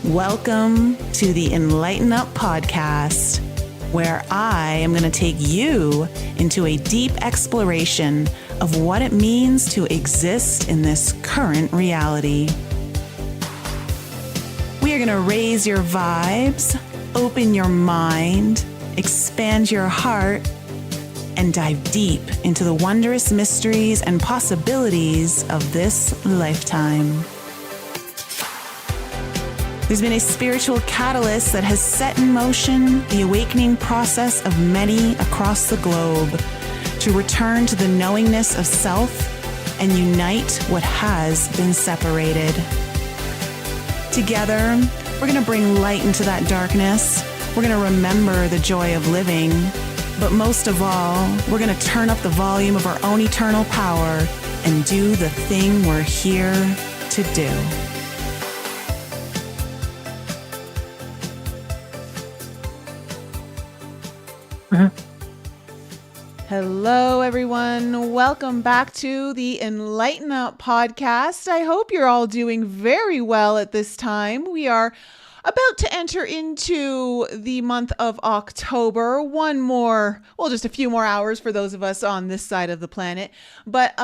Welcome to the Enlighten Up podcast, where I am going to take you into a deep exploration of what it means to exist in this current reality. We are going to raise your vibes, open your mind, expand your heart, and dive deep into the wondrous mysteries and possibilities of this lifetime. There's been a spiritual catalyst that has set in motion the awakening process of many across the globe to return to the knowingness of self and unite what has been separated. Together, we're going to bring light into that darkness. We're going to remember the joy of living. But most of all, we're going to turn up the volume of our own eternal power and do the thing we're here to do. Hello, everyone. Welcome back to the Enlighten Up podcast. I hope you're all doing very well at this time. We are about to enter into the month of October. Just a few more hours for those of us on this side of the planet. But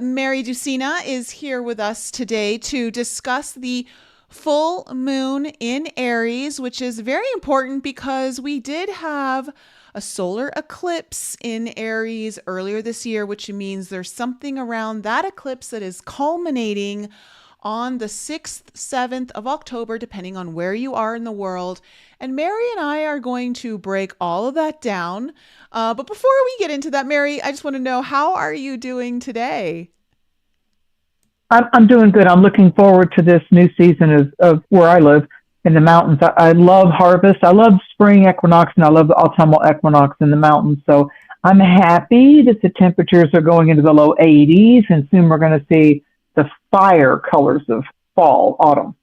Mary Dusina is here with us today to discuss the full moon in Aries, which is very important because we did have a solar eclipse in Aries earlier this year, which means there's something around that eclipse that is culminating on the 6th, 7th of October, depending on where you are in the world. And Mary and I are going to break all of that down. But before we get into that, Mary, I just want to know, how are you doing today? I'm doing good. I'm looking forward to this new season of where I live in the mountains. I love harvest. I love spring equinox, and I love the autumnal equinox in the mountains. So I'm happy that the temperatures are going into the low 80s, and soon we're going to see the fire colors of fall, autumn.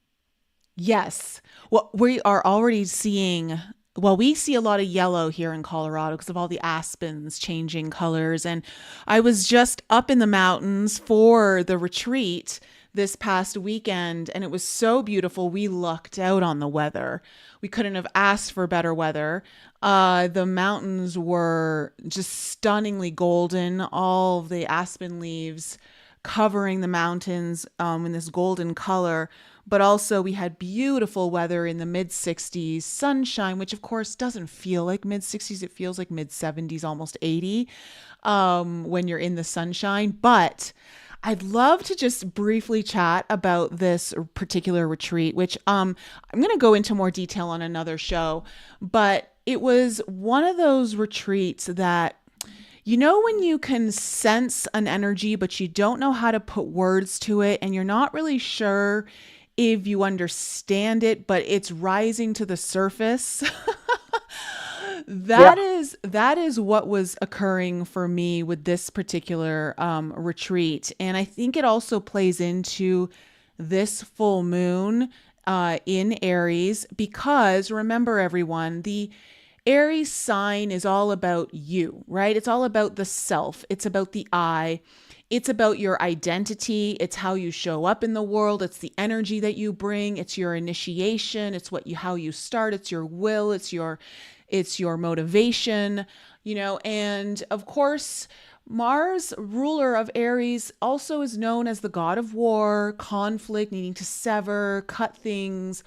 Yes. Well, we are already seeing, we see a lot of yellow here in Colorado because of all the aspens changing colors. And I was just up in the mountains for the retreat this past weekend, and it was so beautiful. We lucked out on the weather. We couldn't have asked for better weather. The mountains were just stunningly golden. All of the aspen leaves covering the mountains in this golden color. But also we had beautiful weather in the mid-60s, sunshine, which of course doesn't feel like mid-60s. It feels like mid-70s, almost 80 when you're in the sunshine. But I'd love to just briefly chat about this particular retreat, which I'm going to go into more detail on another show. But it was one of those retreats that, you know, when you can sense an energy, but you don't know how to put words to it, and you're not really sure if you understand it, but it's rising to the surface. That is what was occurring for me with this particular retreat. And I think it also plays into this full moon in Aries, because remember, everyone, the Aries sign is all about you, right? It's all about the self. It's about the I. It's about your identity. It's how you show up in the world. It's the energy that you bring. It's your initiation. It's how you start. It's your will. It's your motivation, and of course, Mars, ruler of Aries, also is known as the god of war, conflict, needing to sever, cut things,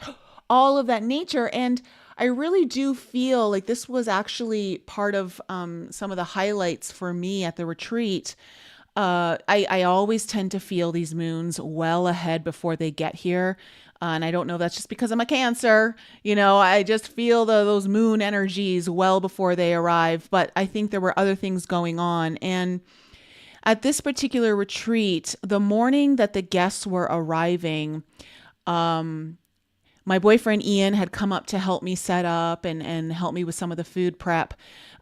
all of that nature. And I really do feel like this was actually part of some of the highlights for me at the retreat. I always tend to feel these moons well ahead before they get here. And I don't know if that's just because I'm a Cancer. I just feel those moon energies well before they arrive. But I think there were other things going on. And at this particular retreat, the morning that the guests were arriving, my boyfriend Ian had come up to help me set up and help me with some of the food prep.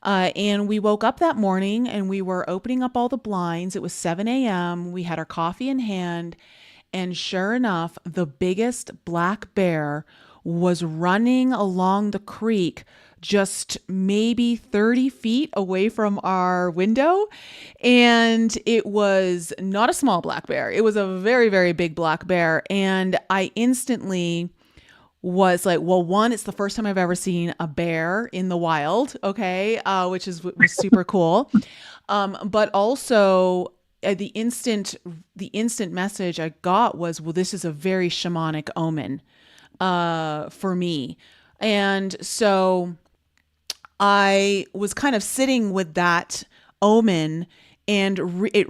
And we woke up that morning and we were opening up all the blinds. It was 7 a.m. We had our coffee in hand. And sure enough, the biggest black bear was running along the creek just maybe 30 feet away from our window. And it was not a small black bear. It was a very, very big black bear. And I instantly was like, well, one, it's the first time I've ever seen a bear in the wild, okay, which was super cool. But also the instant message I got was, well, this is a very shamanic omen for me. And so I was kind of sitting with that omen, and it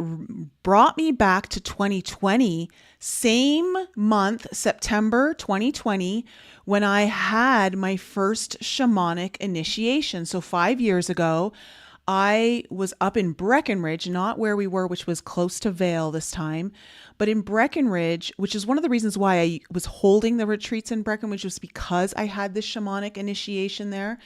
brought me back to 2020, same month, September 2020, when I had my first shamanic initiation. So 5 years ago, I was up in Breckenridge, not where we were, which was close to Vale this time, but in Breckenridge, which is one of the reasons why I was holding the retreats in Breckenridge, was because I had this shamanic initiation there.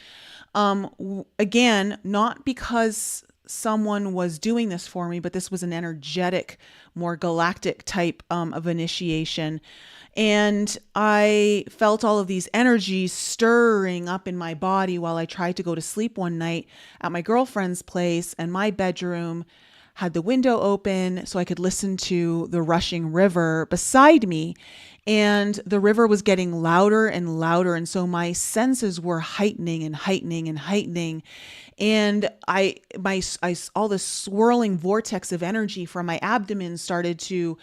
Again, not because someone was doing this for me, but this was an energetic, more galactic type of initiation. And I felt all of these energies stirring up in my body while I tried to go to sleep one night at my girlfriend's place, and my bedroom had the window open so I could listen to the rushing river beside me. And the river was getting louder and louder. And so my senses were heightening and heightening and heightening. And all this swirling vortex of energy from my abdomen started to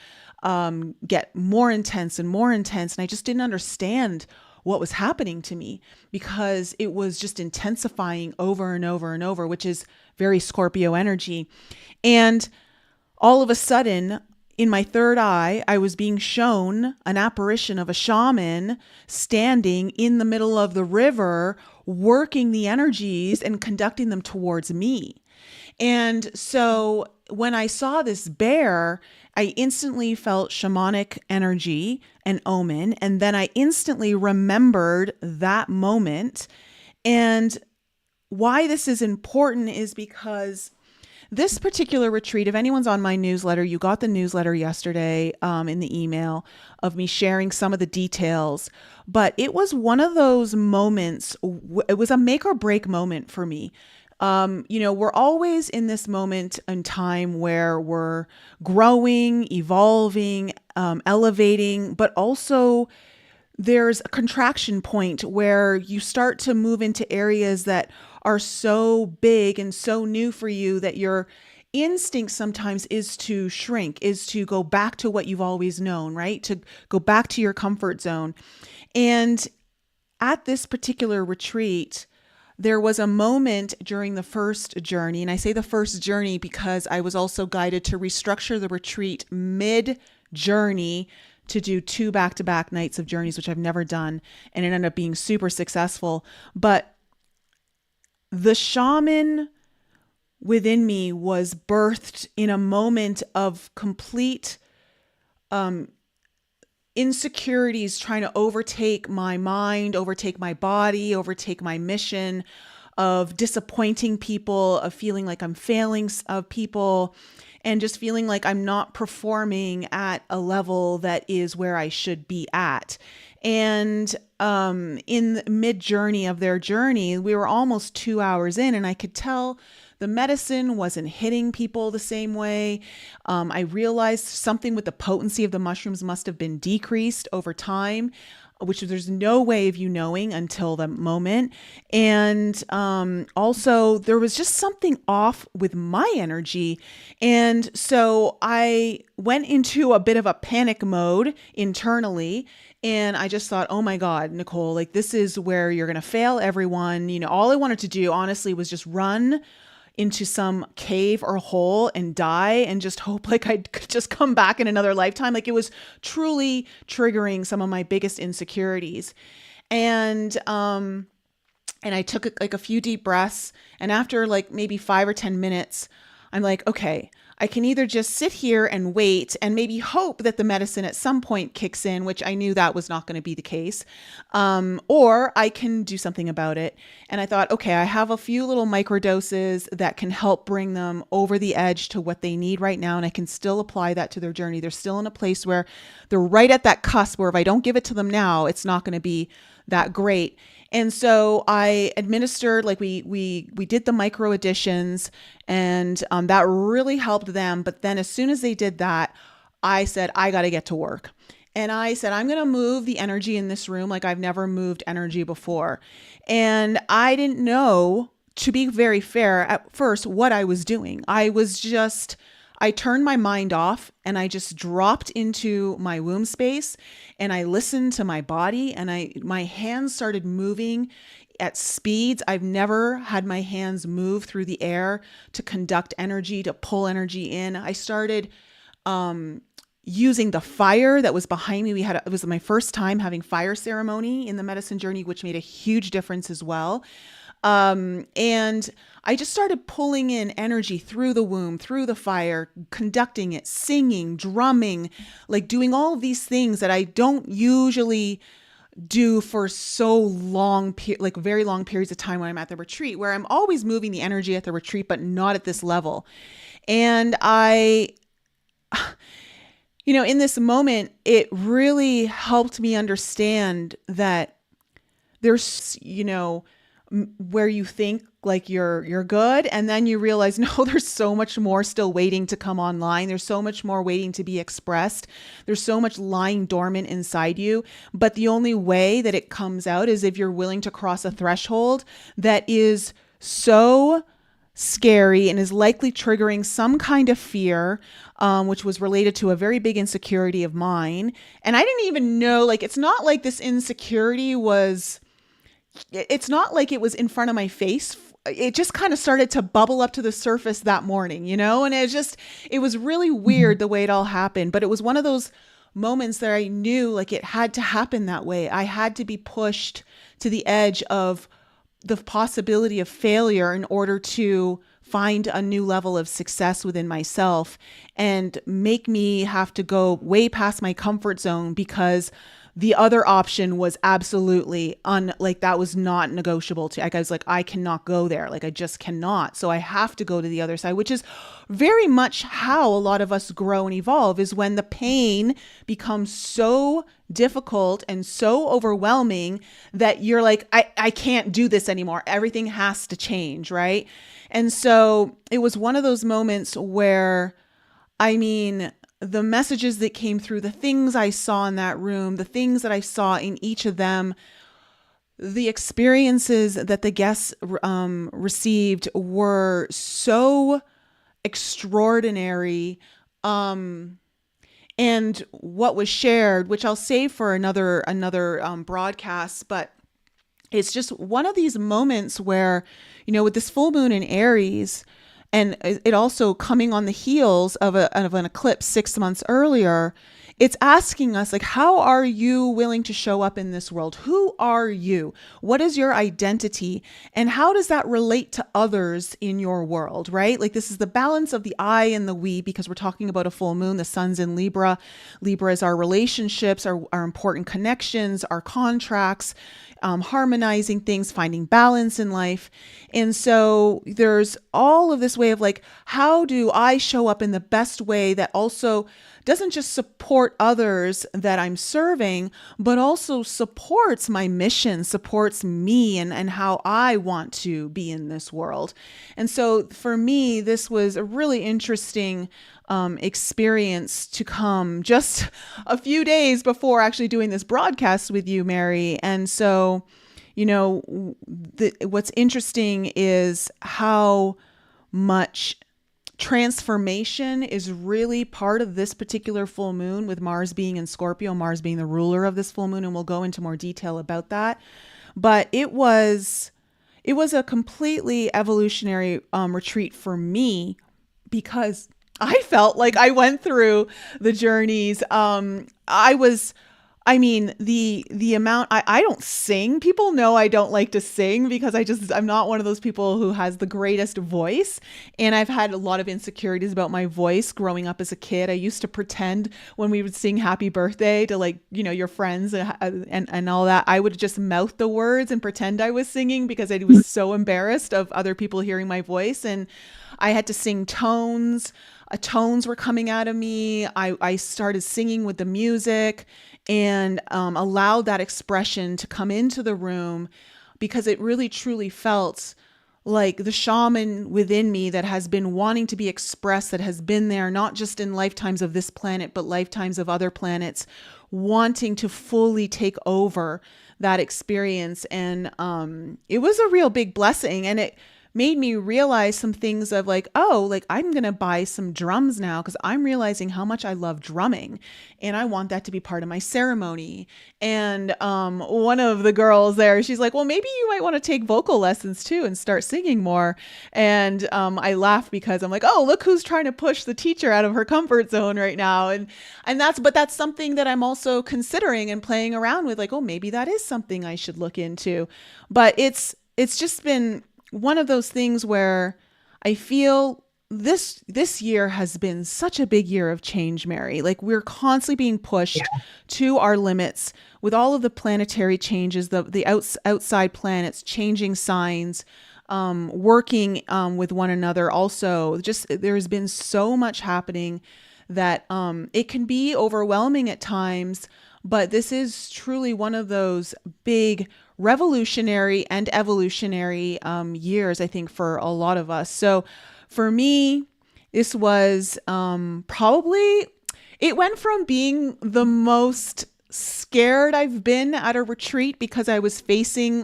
get more intense and more intense. And I just didn't understand what was happening to me because it was just intensifying over and over and over, which is very Scorpio energy. And all of a sudden, in my third eye, I was being shown an apparition of a shaman standing in the middle of the river, working the energies and conducting them towards me. And so when I saw this bear, I instantly felt shamanic energy and omen. And then I instantly remembered that moment. And why this is important is because this particular retreat, if anyone's on my newsletter, you got the newsletter yesterday in the email of me sharing some of the details. But it was one of those moments, it was a make or break moment for me. We're always in this moment in time where we're growing, evolving, elevating, but also there's a contraction point where you start to move into areas that are so big and so new for you that your instinct sometimes is to shrink, is to go back to what you've always known, right? To go back to your comfort zone. And at this particular retreat, there was a moment during the first journey, and I say the first journey because I was also guided to restructure the retreat mid-journey to do 2 back-to-back nights of journeys, which I've never done, and it ended up being super successful. But the shaman within me was birthed in a moment of complete insecurities trying to overtake my mind, overtake my body, overtake my mission, of disappointing people, of feeling like I'm failing of people, and just feeling like I'm not performing at a level that is where I should be at. And in the mid-journey of their journey, we were almost 2 hours in, and I could tell the medicine wasn't hitting people the same way. I realized something with the potency of the mushrooms must have been decreased over time, which there's no way of you knowing until the moment. And also there was just something off with my energy. And so I went into a bit of a panic mode internally. And I just thought, oh my God, Nicole, like this is where you're going to fail everyone. All I wanted to do honestly was just run into some cave or hole and die and just hope like I could just come back in another lifetime. Like it was truly triggering some of my biggest insecurities. And I took like a few deep breaths, and after like maybe 5 or 10 minutes, I'm like, okay, I can either just sit here and wait and maybe hope that the medicine at some point kicks in, which I knew that was not going to be the case, or I can do something about it. And I thought, okay, I have a few little microdoses that can help bring them over the edge to what they need right now, and I can still apply that to their journey. They're still in a place where they're right at that cusp where if I don't give it to them now, it's not going to be that great. And so I administered, like we did the micro additions, and that really helped them. But then as soon as they did that, I said, I got to get to work. And I said, I'm going to move the energy in this room like I've never moved energy before. And I didn't know, to be very fair, at first, what I was doing. I turned my mind off and I just dropped into my womb space and I listened to my body, and my hands started moving at speeds. I've never had my hands move through the air to conduct energy, to pull energy in. I started using the fire that was behind me. It was my first time having fire ceremony in the medicine journey, which made a huge difference as well. And I just started pulling in energy through the womb, through the fire, conducting it, singing, drumming, like doing all of these things that I don't usually do for so long, like very long periods of time when I'm at the retreat, where I'm always moving the energy at the retreat, but not at this level. And in this moment, it really helped me understand that there's, where you think like you're good, and then you realize, no, there's so much more still waiting to come online. There's so much more waiting to be expressed. There's so much lying dormant inside you. But the only way that it comes out is if you're willing to cross a threshold that is so scary and is likely triggering some kind of fear, which was related to a very big insecurity of mine. And I didn't even know, like, it's not like this insecurity it's not like it was in front of my face. It just kind of started to bubble up to the surface that morning, and it was really weird the way it all happened. But it was one of those moments that I knew like it had to happen that way. I had to be pushed to the edge of the possibility of failure in order to find a new level of success within myself, and make me have to go way past my comfort zone, because the other option was absolutely that was not negotiable to. Like, I was like, I cannot go there. Like, I just cannot. So I have to go to the other side, which is very much how a lot of us grow and evolve, is when the pain becomes so difficult and so overwhelming that you're like, I can't do this anymore. Everything has to change, right? And so it was one of those moments where, the messages that came through, the things I saw in that room, the things that I saw in each of them, the experiences that the guests received were so extraordinary. And what was shared, which I'll save for another broadcast, but it's just one of these moments where, with this full moon in Aries, and it also coming on the heels of an eclipse 6 months earlier, it's asking us, like, how are you willing to show up in this world? Who are you? What is your identity? And how does that relate to others in your world, right? Like, this is the balance of the I and the we, because we're talking about a full moon. The sun's in Libra. Libra is our relationships, our important connections, our contracts, harmonizing things, finding balance in life. And so there's all of this way of like, how do I show up in the best way that also doesn't just support others that I'm serving, but also supports my mission, supports me and how I want to be in this world. And so for me, this was a really interesting experience to come just a few days before actually doing this broadcast with you, Mary. And so, what's interesting is how much transformation is really part of this particular full moon, with Mars being in Scorpio, Mars being the ruler of this full moon. And we'll go into more detail about that. But it was a completely evolutionary retreat for me, because I felt like I went through the journeys. The amount, I don't sing. People know I don't like to sing because I'm not one of those people who has the greatest voice. And I've had a lot of insecurities about my voice growing up as a kid. I used to pretend when we would sing happy birthday to your friends and all that, I would just mouth the words and pretend I was singing because I was so embarrassed of other people hearing my voice. And I had to sing tones. Tones were coming out of me. I started singing with the music, and allowed that expression to come into the room, because it really truly felt like the shaman within me that has been wanting to be expressed, that has been there not just in lifetimes of this planet, but lifetimes of other planets, wanting to fully take over that experience. And it was a real big blessing. And it made me realize some things of like, oh, like I'm going to buy some drums now because I'm realizing how much I love drumming and I want that to be part of my ceremony. And one of the girls there, she's like, well, maybe you might want to take vocal lessons too and start singing more. And I laugh because I'm like, oh, look who's trying to push the teacher out of her comfort zone right now. And that's something that I'm also considering and playing around with, like, oh, maybe that is something I should look into. But it's just been one of those things where I feel this year has been such a big year of change, Mary. Like we're constantly being pushed to our limits with all of the planetary changes, the outside planets changing signs, working with one another. Also, just there's been so much happening that it can be overwhelming at times. But this is truly one of those big revolutionary and evolutionary years, I think, for a lot of us. So for me, this was probably, it went from being the most scared I've been at a retreat because I was facing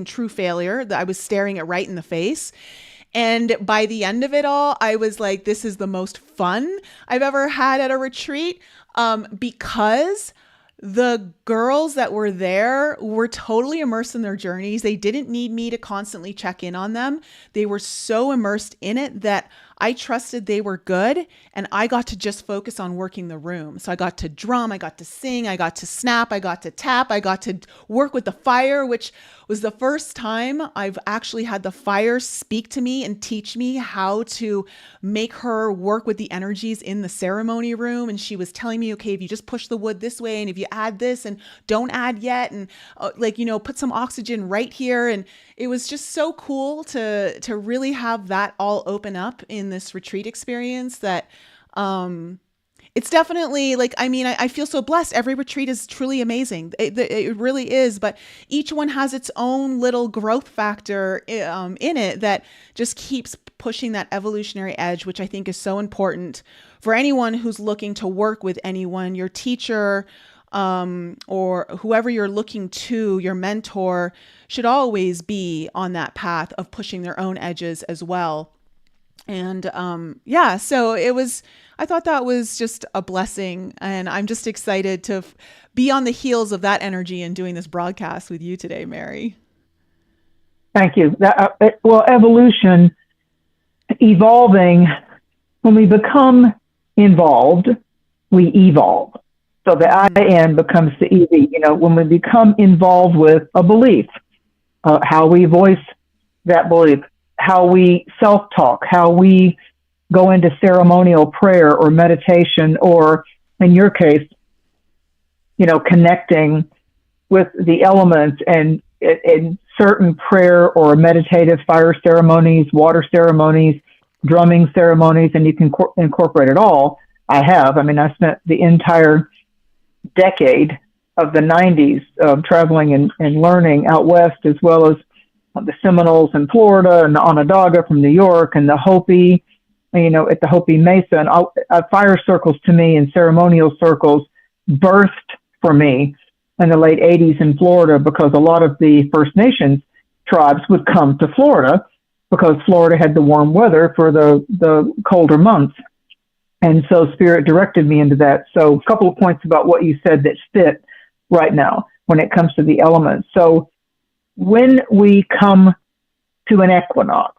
true failure, that I was staring it right in the face. And by the end of it all, I was like, this is the most fun I've ever had at a retreat, because the girls that were there were totally immersed in their journeys. They didn't need me to constantly check in on them. They were so immersed in it that I trusted they were good, and I got to just focus on working the room. So I got to drum, I got to sing, I got to snap, I got to tap, I got to work with the fire, which was the first time I've actually had the fire speak to me and teach me how to make her work with the energies in the ceremony room. And she was telling me, okay, if you just push the wood this way, and if you add this and don't add yet, and put some oxygen right here. And it was just so cool to really have that all open up in this retreat experience that it's definitely like, I mean, I feel so blessed. Every retreat is truly amazing. It really is. But each one has its own little growth factor in it that just keeps pushing that evolutionary edge, which I think is so important for anyone who's looking to work with anyone, your teacher, or whoever you're looking to, your mentor should always be on that path of pushing their own edges as well. And so I thought that was just a blessing, and I'm just excited to be on the heels of that energy and doing this broadcast with you today, Mary. Thank you. Evolution, evolving, when we become involved, we evolve. So the IN becomes the EV. When we become involved with a belief, how we voice that belief, how we self-talk, how we go into ceremonial prayer or meditation, or in your case, connecting with the elements and in certain prayer or meditative fire ceremonies, water ceremonies, drumming ceremonies, and you can incorporate it all. I have. I mean, I spent the entire decade of the 90s traveling and learning out west, as well as the Seminoles in Florida and the Onondaga from New York and the Hopi, at the Hopi Mesa. And fire circles to me and ceremonial circles birthed for me in the late 80s in Florida, because a lot of the First Nations tribes would come to Florida because Florida had the warm weather for the colder months. And so Spirit directed me into that. So a couple of points about what you said that fit right now when it comes to the elements. So when we come to an equinox,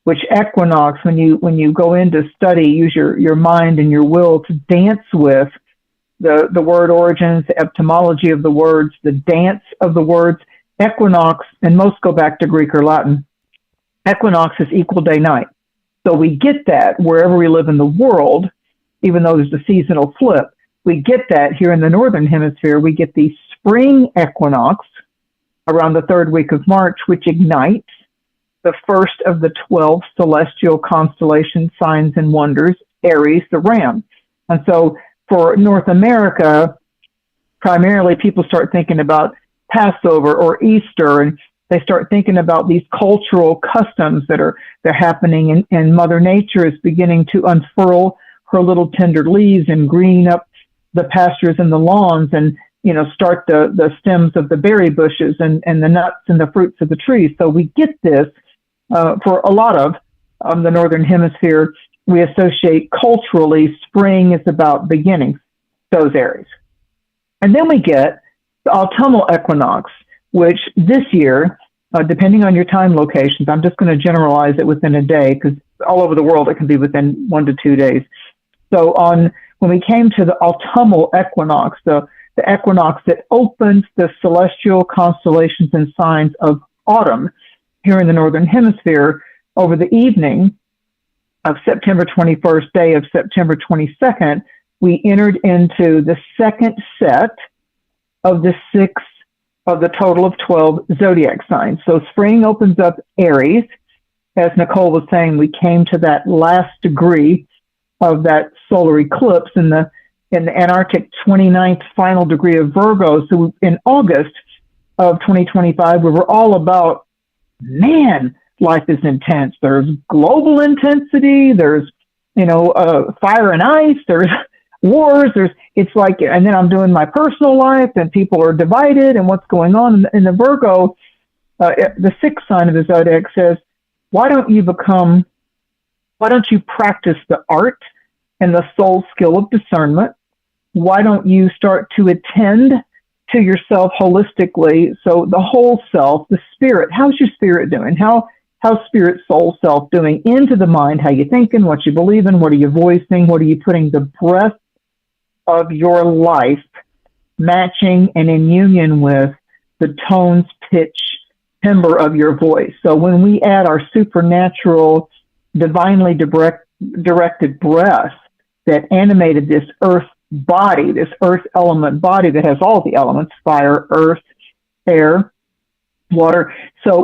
which equinox, when you go into study, use your mind and your will to dance with the word origins, the etymology of the words, the dance of the words. Equinox, and most go back to Greek or Latin. Equinox is equal day night. So we get that wherever we live in the world, even though there's a seasonal flip. We get that here in the Northern Hemisphere. We get the spring equinox around the third week of March, which ignites the first of the 12 celestial constellation signs and wonders, Aries, the ram. And so for North America, primarily people start thinking about Passover or Easter, and they start thinking about these cultural customs they're happening, and Mother Nature is beginning to unfurl her little tender leaves and green up the pastures and the lawns, and start the stems of the berry bushes and the nuts and the fruits of the trees. So we get this for a lot of the Northern Hemisphere. We associate culturally spring is about beginnings, those Aries. And then we get the autumnal equinox, which this year, depending on your time locations, I'm just going to generalize it within a day, because all over the world it can be within 1 to 2 days. So when we came to the autumnal equinox, the equinox that opens the celestial constellations and signs of autumn here in the Northern Hemisphere, over the evening of September 21st, day of September 22nd, we entered into the second set of the 6 of the total of 12 zodiac signs. So spring opens up Aries. As Nicole was saying, we came to that last degree of that solar eclipse in the Antarctic 29th final degree of Virgo. So in August of 2025, we were all about, man, life is intense. There's global intensity. There's, fire and ice. There's wars. It's like, and then I'm doing my personal life, and people are divided, and what's going on in the Virgo, the 6th sign of the zodiac says, why don't you practice the art and the soul skill of discernment? Why don't you start to attend to yourself holistically? So the whole self, the spirit, how's your spirit doing? How's spirit, soul, self doing into the mind? How you thinking? What you believe in? What are you voicing? What are you putting the breath of your life matching and in union with the tones, pitch, timbre of your voice? So when we add our supernatural, divinely directed breath that animated this earth body, this earth element body that has all the elements, fire, earth, air, water. So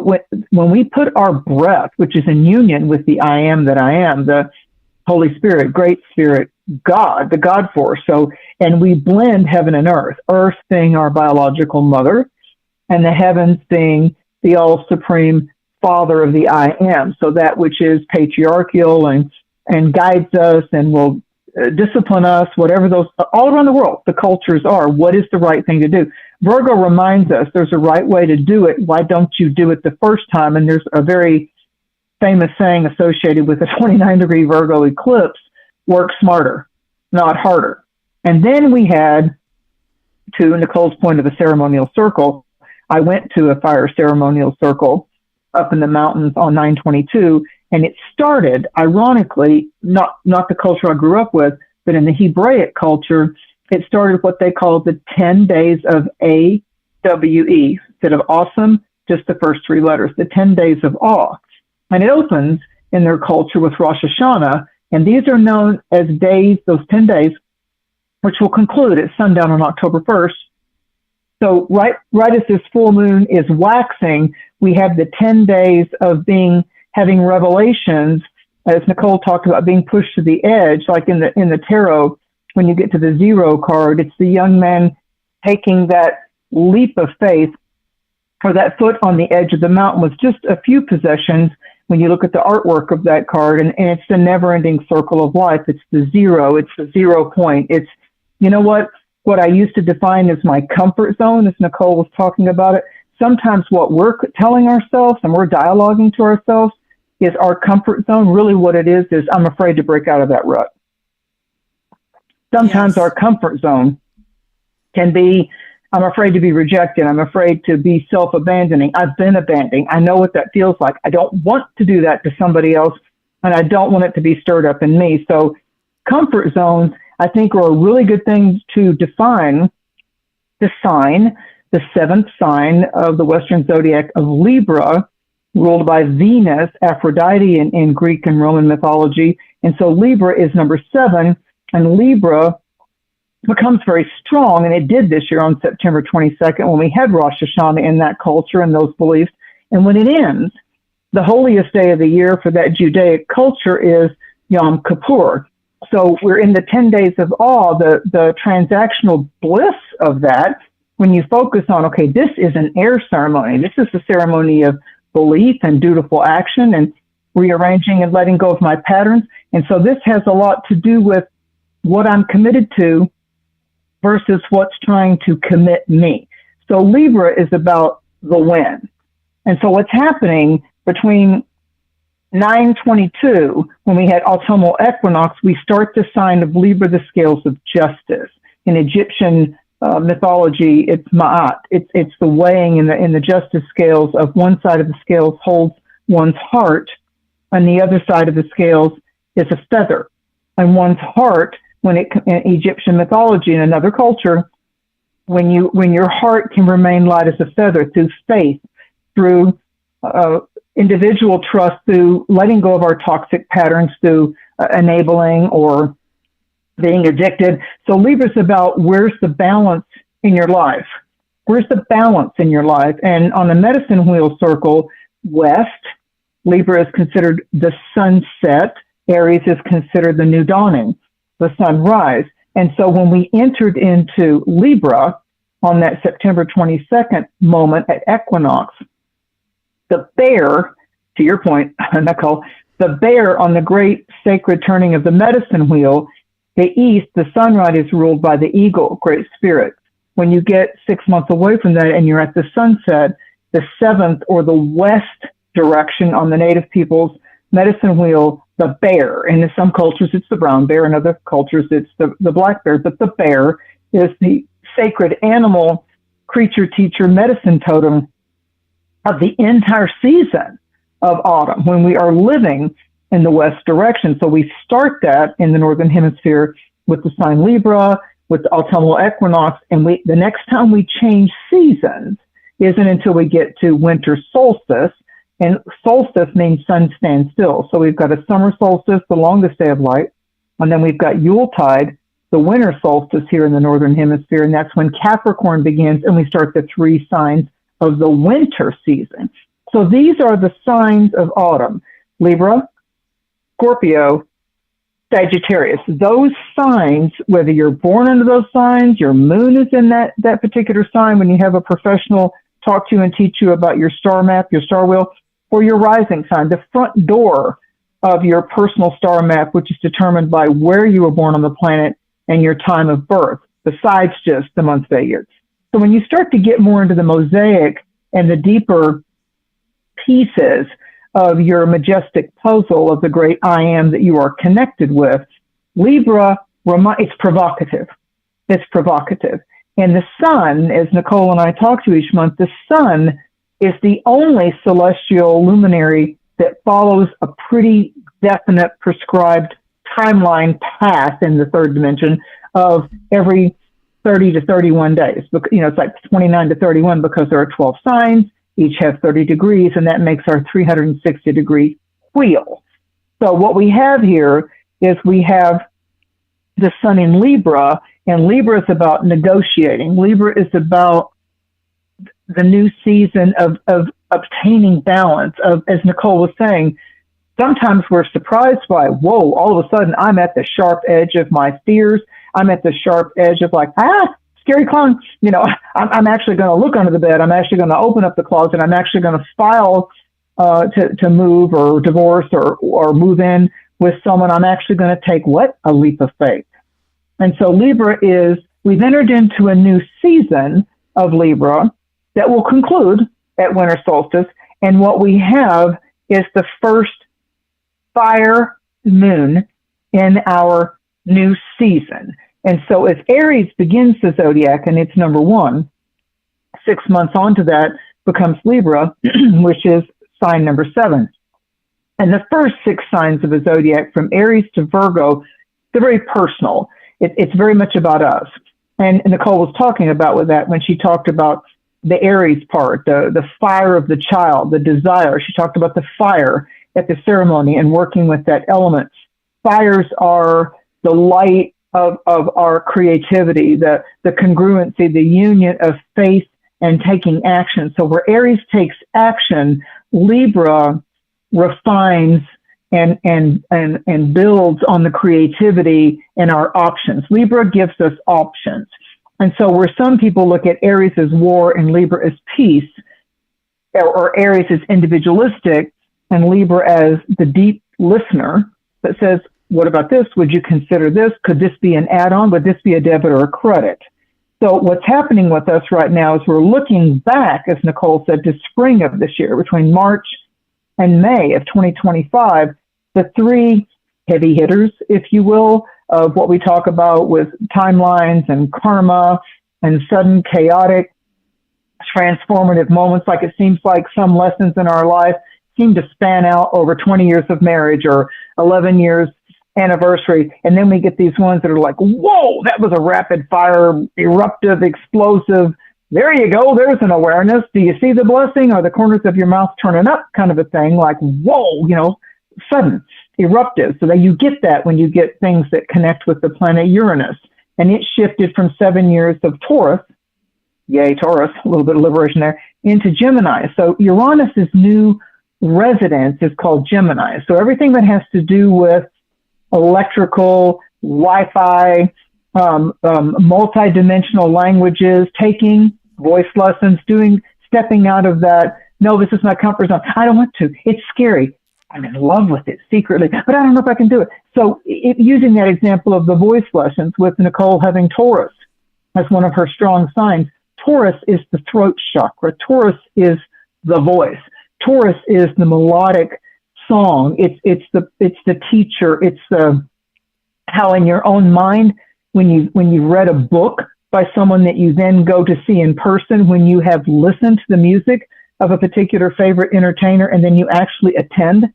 when we put our breath, which is in union with the I am that I am, the Holy Spirit, Great Spirit, God, the God force. So, and we blend heaven and earth being our biological mother, and the heavens being the all supreme Father of the I am. So that which is patriarchal and guides us and will discipline us, whatever those, all around the world, the cultures are, what is the right thing to do? Virgo reminds us there's a right way to do it. Why don't you do it the first time? And there's a very famous saying associated with a 29-degree Virgo eclipse: work smarter, not harder. And then we had, to Nicole's point of the ceremonial circle, I went to a fire ceremonial circle up in the mountains on 9/22, and it started, ironically, not the culture I grew up with, but in the Hebraic culture, it started what they call the 10 days of AWE. Instead of awesome, just the first 3 letters, the 10 days of awe. And it opens in their culture with Rosh Hashanah, and these are known as days, those 10 days, which will conclude at sundown on October 1st. So right as this full moon is waxing, we have the 10 days of having revelations, as Nicole talked about, being pushed to the edge, like in the tarot. When you get to the 0 card, it's the young man taking that leap of faith, or that foot on the edge of the mountain with just a few possessions. When you look at the artwork of that card, and it's the never-ending circle of life. It's the 0. It's the 0 point. It's, what I used to define as my comfort zone, as Nicole was talking about it. Sometimes what we're telling ourselves and we're dialoguing to ourselves is our comfort zone. Really what it is I'm afraid to break out of that rut. Sometimes our comfort zone can be, I'm afraid to be rejected. I'm afraid to be self-abandoning. I've been abandoning. I know what that feels like. I don't want to do that to somebody else, and I don't want it to be stirred up in me. So comfort zones, I think, are a really good thing to define the sign, the 7th sign of the Western zodiac of Libra, ruled by Venus, Aphrodite in Greek and Roman mythology. And so Libra is number 7, and Libra becomes very strong, and it did this year on September 22nd when we had Rosh Hashanah in that culture and those beliefs. And when it ends, the holiest day of the year for that Judaic culture is Yom Kippur. So we're in the 10 days of awe, the transactional bliss of that, when you focus on, okay, this is an air ceremony. This is a ceremony of belief and dutiful action and rearranging and letting go of my patterns. And so this has a lot to do with what I'm committed to versus what's trying to commit me. So Libra is about the win. And so what's happening between 9/22, when we had autumnal equinox, we start the sign of Libra, the scales of justice. In Egyptian mythology, it's Ma'at. It's the weighing in the justice scales of one side of the scales holds one's heart, and the other side of the scales is a feather. And one's heart, in Egyptian mythology, in another culture, when your heart can remain light as a feather through faith, through individual trust, through letting go of our toxic patterns, through enabling or being addicted. So Libra's about where's the balance in your life? Where's the balance in your life? And on the medicine wheel circle, West, Libra is considered the sunset. Aries is considered the new dawning, the sunrise. And so when we entered into Libra on that September 22nd moment at equinox, the bear, to your point, Nicole, the bear on the great sacred turning of the medicine wheel, the east, the sunrise is ruled by the eagle, great spirit. When you get 6 months away from that and you're at the sunset, the seventh or the west direction on the native people's medicine wheel, the bear. And in some cultures, it's the brown bear. In other cultures, it's the black bear. But the bear is the sacred animal, creature, teacher, medicine totem of the entire season of autumn when we are living in the west direction. So we start that in the northern hemisphere with the sign Libra, with the autumnal equinox, and the next time we change seasons isn't until we get to winter solstice. And solstice means sun stands still. So we've got a summer solstice, the longest day of light, and then we've got Yuletide, the winter solstice here in the northern hemisphere, and that's when Capricorn begins, and we start the 3 signs of the winter season. So these are the signs of autumn: Libra, Scorpio, Sagittarius. Those signs, whether you're born into those signs, your moon is in that particular sign, when you have a professional talk to you and teach you about your star map, your star wheel, or your rising sign, the front door of your personal star map, which is determined by where you were born on the planet and your time of birth, besides just the month of year. So when you start to get more into the mosaic and the deeper pieces of your majestic puzzle of the great I am that you are connected with, Libra, it's provocative. It's provocative. And the sun, as Nicole and I talk to each month, the sun is the only celestial luminary that follows a pretty definite prescribed timeline path in the third dimension of every 30 to 31 days. It's like 29 to 31 because there are 12 signs, each have 30 degrees, and that makes our 360-degree wheel. So what we have here is we have the sun in Libra, and Libra is about negotiating. Libra is about the new season of obtaining balance, of, as Nicole was saying, sometimes we're surprised by, whoa, all of a sudden I'm at the sharp edge of my fears. I'm at the sharp edge of like, scary clown. I'm actually going to look under the bed. I'm actually going to open up the closet. I'm actually going to file to move or divorce or move in with someone. I'm actually going to take a leap of faith. And so Libra we've entered into a new season of Libra that will conclude at winter solstice. And what we have is the first fire moon in our new season. And so as Aries begins the zodiac, and it's number 1, 6 months onto that becomes Libra, which is sign number 7. And the first 6 signs of the zodiac, from Aries to Virgo, they're very personal. It's very much about us. And Nicole was talking about with that when she talked about the Aries part, the fire of the child, the desire. She talked about the fire at the ceremony and working with that element. Fires are the light of our creativity, the congruency, the union of faith and taking action. So where Aries takes action, Libra refines and builds on the creativity and our options. Libra gives us options. And so where some people look at Aries as war and Libra as peace, or Aries as individualistic and Libra as the deep listener that says, what about this? Would you consider this? Could this be an add-on? Would this be a debit or a credit? So what's happening with us right now is we're looking back, as Nicole said, to spring of this year, between March and May of 2025, the three heavy hitters, if you will, of what we talk about with timelines and karma and sudden chaotic transformative moments. Like it seems like some lessons in our life seem to span out over 20 years of marriage or 11 years anniversary. And then we get these ones that are like, whoa, that was a rapid fire, eruptive, explosive. There you go. There's an awareness. Do you see the blessing? Are the corners of your mouth turning up? Kind of a thing, like, whoa, sudden, eruptive. So that you get that when you get things that connect with the planet Uranus. And it shifted from 7 years of Taurus, yay, Taurus, a little bit of liberation there, into Gemini. So Uranus's new residence is called Gemini. So everything that has to do with electrical, Wi-Fi, multi-dimensional languages, taking voice lessons, stepping out of that, no, this is my comfort zone. I don't want to. It's scary. I'm in love with it secretly, but I don't know if I can do it. So using that example of the voice lessons with Nicole having Taurus as one of her strong signs, Taurus is the throat chakra. Taurus is the voice. Taurus is the melodic song. It's the teacher. It's the how in your own mind when you read a book by someone that you then go to see in person, when you have listened to the music of a particular favorite entertainer and then you actually attend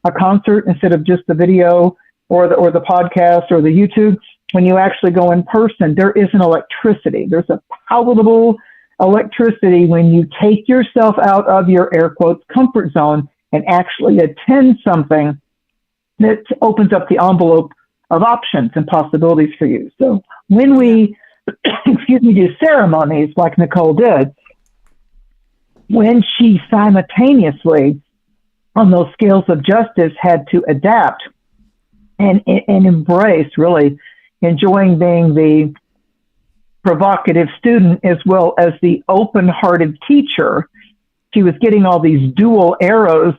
a concert instead of just the video or the podcast or the YouTube. When you actually go in person, there is an electricity. There's a palatable electricity when you take yourself out of your air quotes comfort zone and actually attend something that opens up the envelope of options and possibilities for you. So when we, do ceremonies like Nicole did, when she simultaneously on those scales of justice had to adapt and embrace really enjoying being the provocative student as well as the open-hearted teacher, she was getting all these dual arrows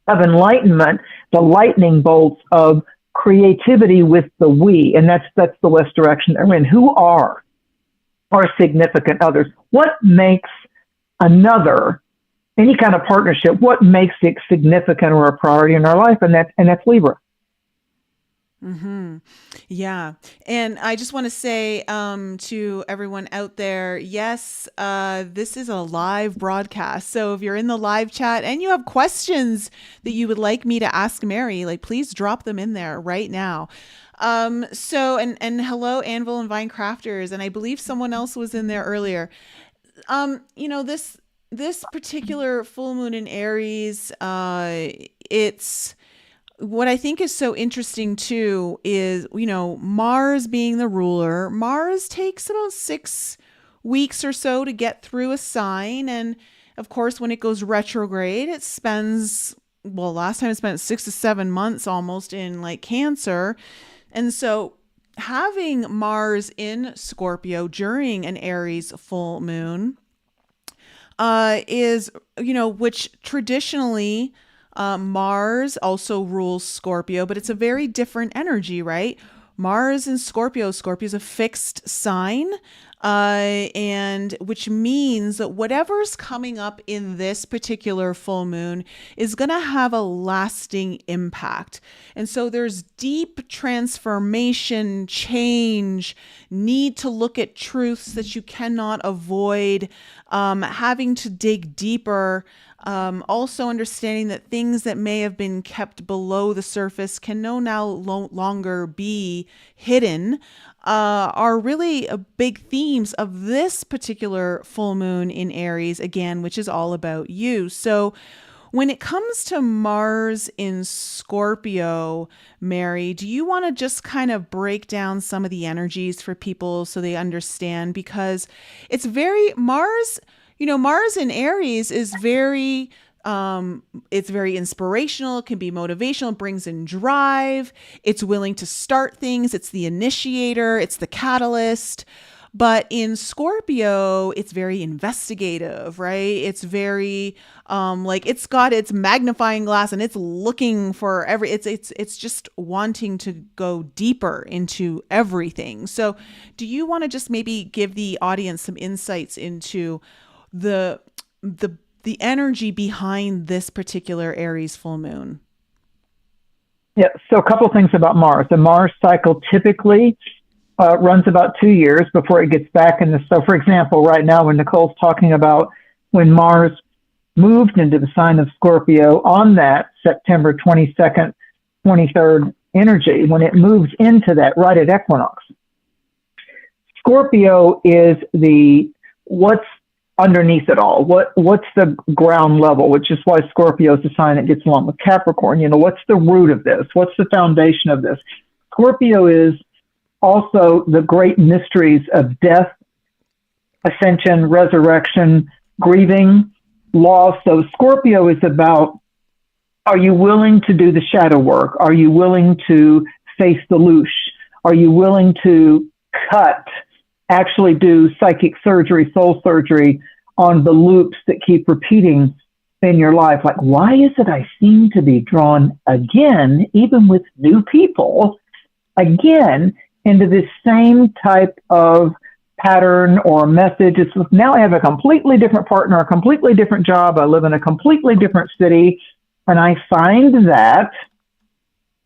of enlightenment, the lightning bolts of creativity with the we, and that's the West direction they're in. Who are our significant others? What makes any kind of partnership, what makes it significant or a priority in our life? And that's Libra. Mm-hmm. Yeah. And I just want to say to everyone out there, yes, this is a live broadcast. So if you're in the live chat and you have questions that you would like me to ask Mary, like please drop them in there right now. And hello, Anvil and Vine Crafters. And I believe someone else was in there earlier. This particular full moon in Aries, it's what I think is so interesting too is, Mars being the ruler. Mars takes about 6 weeks or so to get through a sign. And of course, when it goes retrograde, it spends, last time it spent 6 to 7 months almost in like Cancer. And so having Mars in Scorpio during an Aries full moon is, which traditionally Mars also rules Scorpio, but it's a very different energy, right? Mars in Scorpio is a fixed sign, and which means that whatever's coming up in this particular full moon is going to have a lasting impact. And so there's deep transformation, change, need to look at truths that you cannot avoid, having to dig deeper. Also understanding that things that may have been kept below the surface can no longer be hidden, are really big themes of this particular full moon in Aries, again, which is all about you. So when it comes to Mars in Scorpio, Mary, do you want to just kind of break down some of the energies for people so they understand? Because it's Mars in Aries is it's very inspirational. It can be motivational. It brings in drive. It's willing to start things. It's the initiator. It's the catalyst. But in Scorpio, it's very investigative, right? It's very like it's got its magnifying glass and it's looking for it's just wanting to go deeper into everything. So, do you want to just maybe give the audience some insights into the the energy behind this particular Aries full moon? Yeah, so a couple things about Mars. The Mars cycle typically runs about 2 years before it gets back in the. So, for example, right now, when Nicole's talking about when Mars moved into the sign of Scorpio on that September 22nd, 23rd energy, when it moves into that right at equinox, Scorpio is what's underneath it all. What's the ground level, which is why Scorpio is the sign that gets along with Capricorn. You know, what's the root of this? What's the foundation of this? Scorpio is also the great mysteries of death, ascension, resurrection, grieving, loss. So Scorpio is about, are you willing to do the shadow work? Are you willing to face the louche? Are you willing to actually do psychic surgery, soul surgery on the loops that keep repeating in your life? Like, why is it I seem to be drawn again, even with new people, again, into this same type of pattern or message? It's now I have a completely different partner, a completely different job. I live in a completely different city. And I find that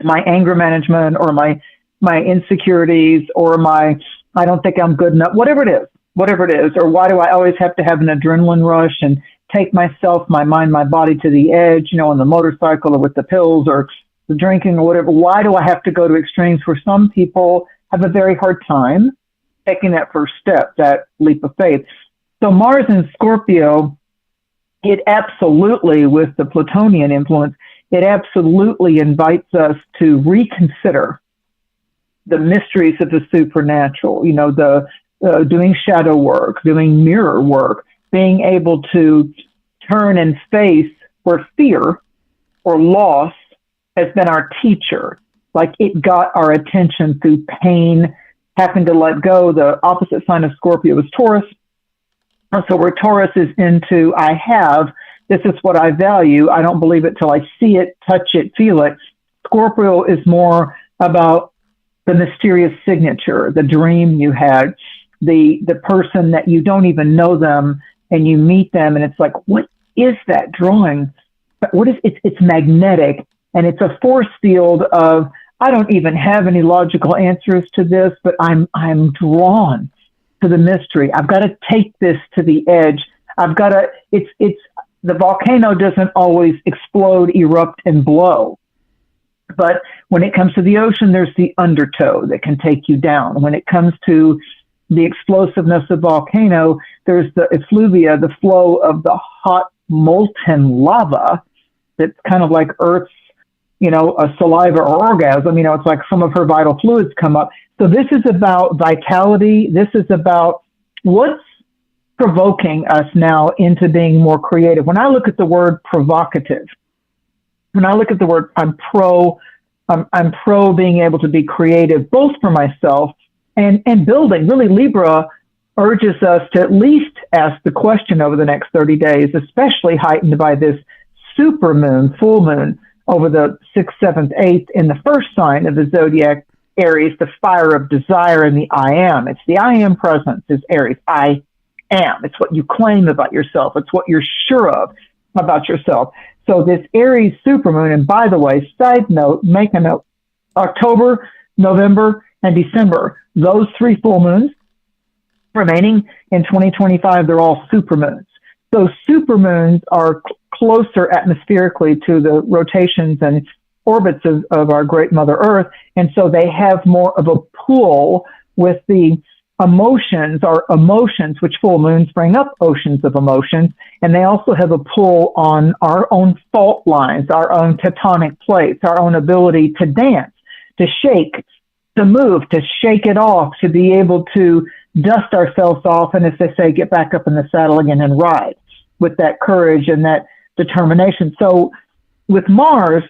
my anger management or my insecurities or I don't think I'm good enough, whatever it is, or why do I always have to have an adrenaline rush and take myself, my mind, my body to the edge, you know, on the motorcycle or with the pills or the drinking or whatever? Why do I have to go to extremes where some people have a very hard time taking that first step, that leap of faith? So Mars in Scorpio, it absolutely, with the Plutonian influence, it absolutely invites us to reconsider the mysteries of the supernatural, you know, the doing shadow work, doing mirror work, being able to turn and face where fear or loss has been our teacher. Like it got our attention through pain, having to let go. The opposite sign of Scorpio is Taurus. So where Taurus is into, this is what I value. I don't believe it till I see it, touch it, feel it. Scorpio is more about the mysterious signature, the dream you had, the person that you don't even know them and you meet them and it's like, what is that drawing? What is it? It's magnetic and it's a force field of, I don't even have any logical answers to this, but I'm drawn to the mystery. I've got to take this to the edge. It's the volcano doesn't always explode, erupt, and blow. But when it comes to the ocean, there's the undertow that can take you down. When it comes to the explosiveness of volcano, there's the effluvia, the flow of the hot molten lava that's kind of like Earth's, you know, a saliva or orgasm. You know, it's like some of her vital fluids come up. So this is about vitality. This is about what's provoking us now into being more creative. When I look at the word provocative, when I look at the word, I'm pro being able to be creative, both for myself and building. Really, Libra urges us to at least ask the question over the next 30 days, especially heightened by this super moon, full moon, over the 6th, 7th, 8th in the first sign of the zodiac, Aries, the fire of desire and the I am. It's the I am presence is Aries. I am. It's what you claim about yourself. It's what you're sure of about yourself. So this Aries supermoon, and by the way, side note, make a note, October, November, and December, those 3 full moons remaining in 2025, they're all supermoons. So supermoons are closer atmospherically to the rotations and orbits of our great Mother Earth, and so they have more of a pull with the emotions, our emotions, which full moons bring up oceans of emotions, and they also have a pull on our own fault lines, our own tectonic plates, our own ability to dance, to shake, to move, to shake it off, to be able to dust ourselves off, and as they say, get back up in the saddle again and ride with that courage and that determination. So with Mars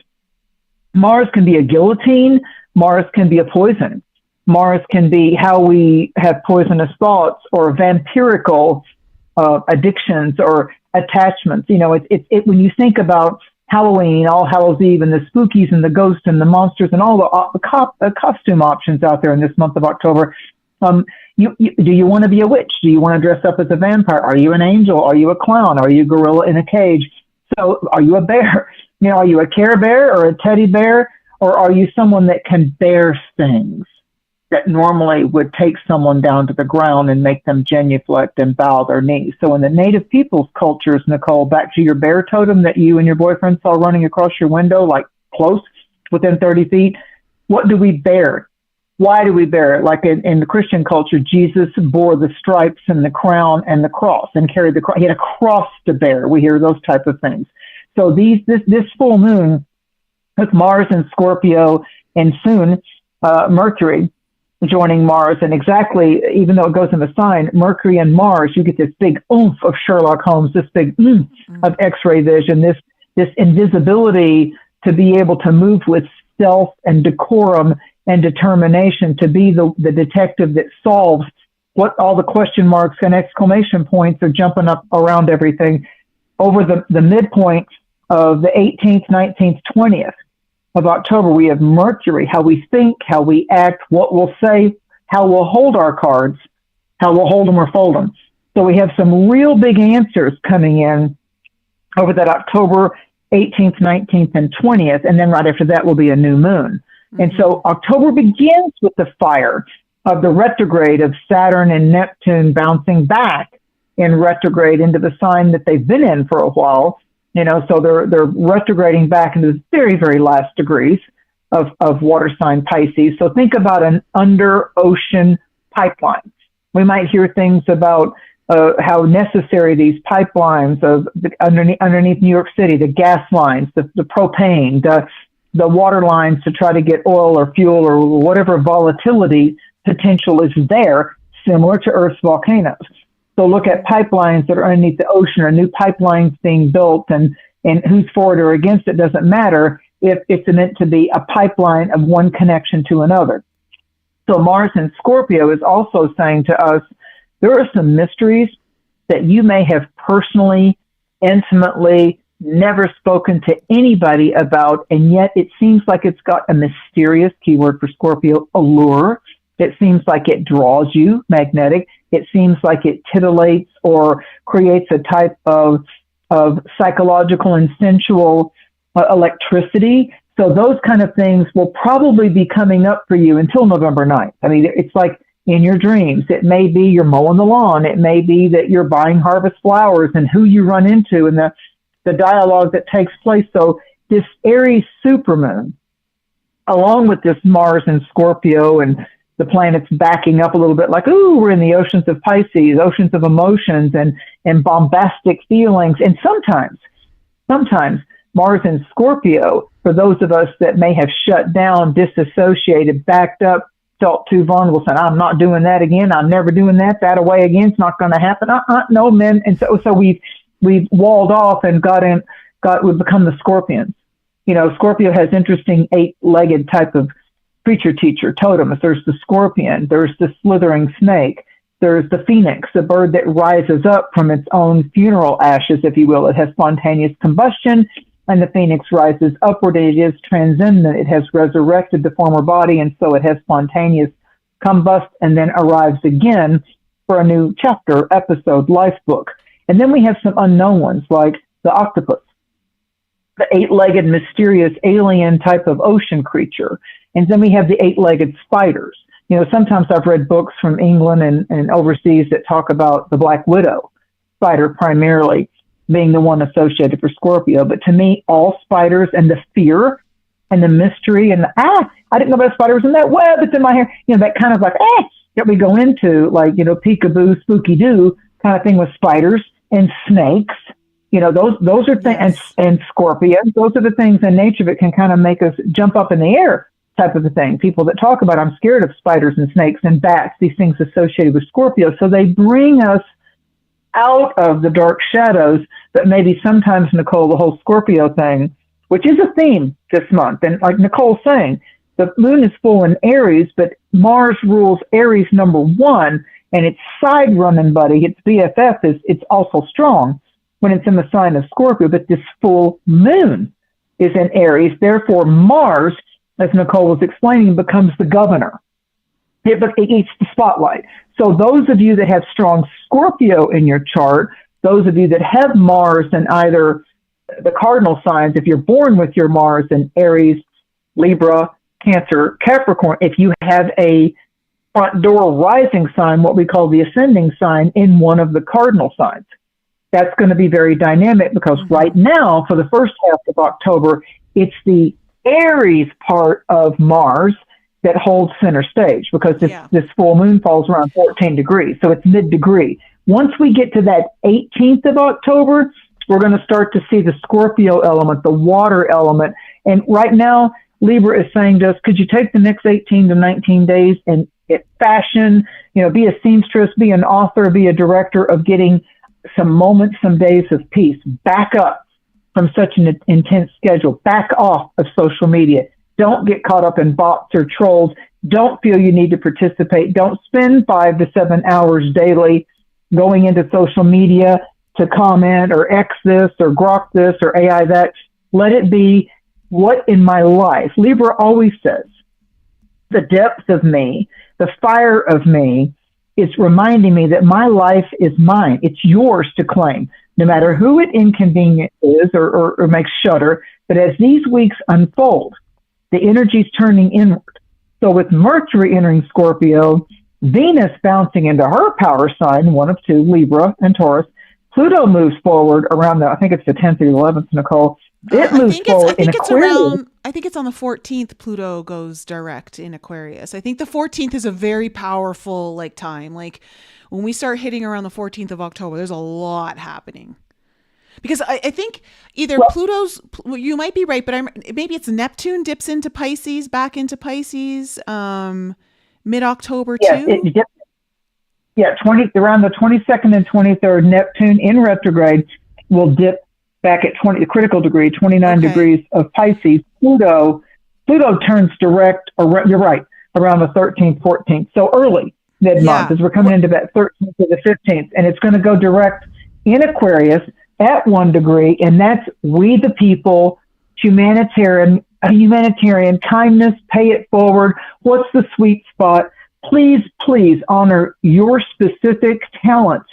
can be a guillotine, Mars can be a poison. Mars can be how we have poisonous thoughts or vampirical addictions or attachments. You know, when you think about Halloween, All Hallows Eve, and the spookies and the ghosts and the monsters and all the costume options out there in this month of October. Do you want to be a witch? Do you want to dress up as a vampire? Are you an angel? Are you a clown? Are you a gorilla in a cage? So are you a bear? You know, are you a Care Bear or a teddy bear? Or are you someone that can bear things that normally would take someone down to the ground and make them genuflect and bow their knees? So in the native people's cultures, Nicole, back to your bear totem that you and your boyfriend saw running across your window, like close, within 30 feet, what do we bear? Why do we bear it? Like in the Christian culture, Jesus bore the stripes and the crown and the cross and carried the cross. He had a cross to bear. We hear those type of things. So this full moon with Mars and Scorpio and soon Mercury joining Mars, and exactly, even though it goes in the sign, Mercury and Mars, you get this big oomph of Sherlock Holmes, this big of X-ray vision, this invisibility to be able to move with stealth and decorum and determination, to be the detective that solves what all the question marks and exclamation points are jumping up around everything. Over the midpoint of the 18th, 19th, 20th of October, we have Mercury, how we think, how we act, what we'll say, how we'll hold our cards, how we'll hold them or fold them. So we have some real big answers coming in over that October 18th, 19th, and 20th. And then right after that will be a new moon. Mm-hmm. And so October begins with the fire of the retrograde of Saturn and Neptune bouncing back in retrograde into the sign that they've been in for a while. You know, so they're retrograding back into the very, very last degrees of water sign Pisces. So think about an under ocean pipeline. We might hear things about how necessary these pipelines of underneath New York City, the gas lines, the propane, the water lines to try to get oil or fuel or whatever volatility potential is there, similar to Earth's volcanoes. So look at pipelines that are underneath the ocean, or new pipelines being built, and who's for it or against it doesn't matter if it's meant to be a pipeline of one connection to another. So Mars in Scorpio is also saying to us, there are some mysteries that you may have personally, intimately, never spoken to anybody about, and yet it seems like it's got a mysterious, keyword for Scorpio, allure. It seems like it draws you, magnetic. It seems like it titillates or creates a type of psychological and sensual electricity. So those kind of things will probably be coming up for you until November 9th. I mean, it's like in your dreams. It may be you're mowing the lawn. It may be that you're buying harvest flowers, and who you run into and the dialogue that takes place. So this Aries supermoon, along with this Mars and Scorpio and the planets backing up a little bit, like, ooh, we're in the oceans of Pisces, oceans of emotions and bombastic feelings. And sometimes Mars and Scorpio, for those of us that may have shut down, disassociated, backed up, felt too vulnerable, saying, I'm not doing that again. I'm never doing that away again. It's not going to happen. No, men. And so we've walled off and we've become the scorpions. You know, Scorpio has interesting 8-legged type of creature teacher totems. There's the scorpion, there's the slithering snake, there's the phoenix, the bird that rises up from its own funeral ashes, if you will. It has spontaneous combustion, and the phoenix rises upward. It is transcendent. It has resurrected the former body, and so it has spontaneous combust and then arrives again for a new chapter, episode, life book. And then we have some unknown ones like the octopus, the 8-legged, mysterious alien type of ocean creature. And then we have the 8-legged spiders. You know, sometimes I've read books from England and overseas that talk about the black widow spider primarily being the one associated for Scorpio. But to me, all spiders and the fear and the mystery and I didn't know about spiders in that web. It's in my hair. You know, that kind of like, that we go into, like, you know, peekaboo, spooky doo kind of thing with spiders and snakes. You know, those are things, yes. and scorpions, those are the things in nature that can kind of make us jump up in the air type of a thing. People that talk about, I'm scared of spiders and snakes and bats, these things associated with Scorpio. So they bring us out of the dark shadows, but maybe sometimes, Nicole, the whole Scorpio thing, which is a theme this month. And like Nicole's saying, The moon is full in Aries, but Mars rules Aries number one, and its side running buddy, its BFF, it's also strong when it's in the sign of Scorpio. But this full moon is in Aries. Therefore, Mars, as Nicole was explaining, becomes the governor. It eats the spotlight. So those of you that have strong Scorpio in your chart, those of you that have Mars in either the cardinal signs, if you're born with your Mars in Aries, Libra, Cancer, Capricorn, if you have a front door rising sign, what we call the ascending sign, in one of the cardinal signs, that's going to be very dynamic because right now, for the first half of October, it's the Aries part of Mars that holds center stage because this full moon falls around 14 degrees. So it's mid-degree. Once we get to that 18th of October, we're going to start to see the Scorpio element, the water element. And right now, Libra is saying to us, could you take the next 18 to 19 days and fashion, be a seamstress, be an author, be a director of getting some moments, some days of peace. Back up from such an intense schedule. Back off of social media. Don't get caught up in bots or trolls. Don't feel you need to participate. Don't spend 5 to 7 hours daily going into social media to comment or X this or grok this or AI that. Let it be what in my life. Libra always says, the depth of me, the fire of me is reminding me that my life is mine. It's yours to claim, no matter who it inconveniences or makes shudder. But as these weeks unfold, the energy's turning inward. So with Mercury entering Scorpio, Venus bouncing into her power sign, one of two, Libra and Taurus, Pluto moves forward around I think it's the 10th or 11th, Nicole. It moves forward in Aquarius. I think it's on the 14th Pluto goes direct in Aquarius. I think the 14th is a very powerful time. Like when we start hitting around the 14th of October, there's a lot happening. Because I think either Pluto's, you might be right, but maybe it's Neptune dips into Pisces, back into Pisces, mid-October too. Around the 22nd and 23rd, Neptune in retrograde will dip back at the critical degree, 29 degrees of Pisces. Pluto turns direct, you're right, around the 13th, 14th. So early mid-month as we're coming into that 13th to the 15th. And it's going to go direct in Aquarius at 1 degree. And that's we the people, humanitarian kindness, pay it forward. What's the sweet spot? Please, please honor your specific talents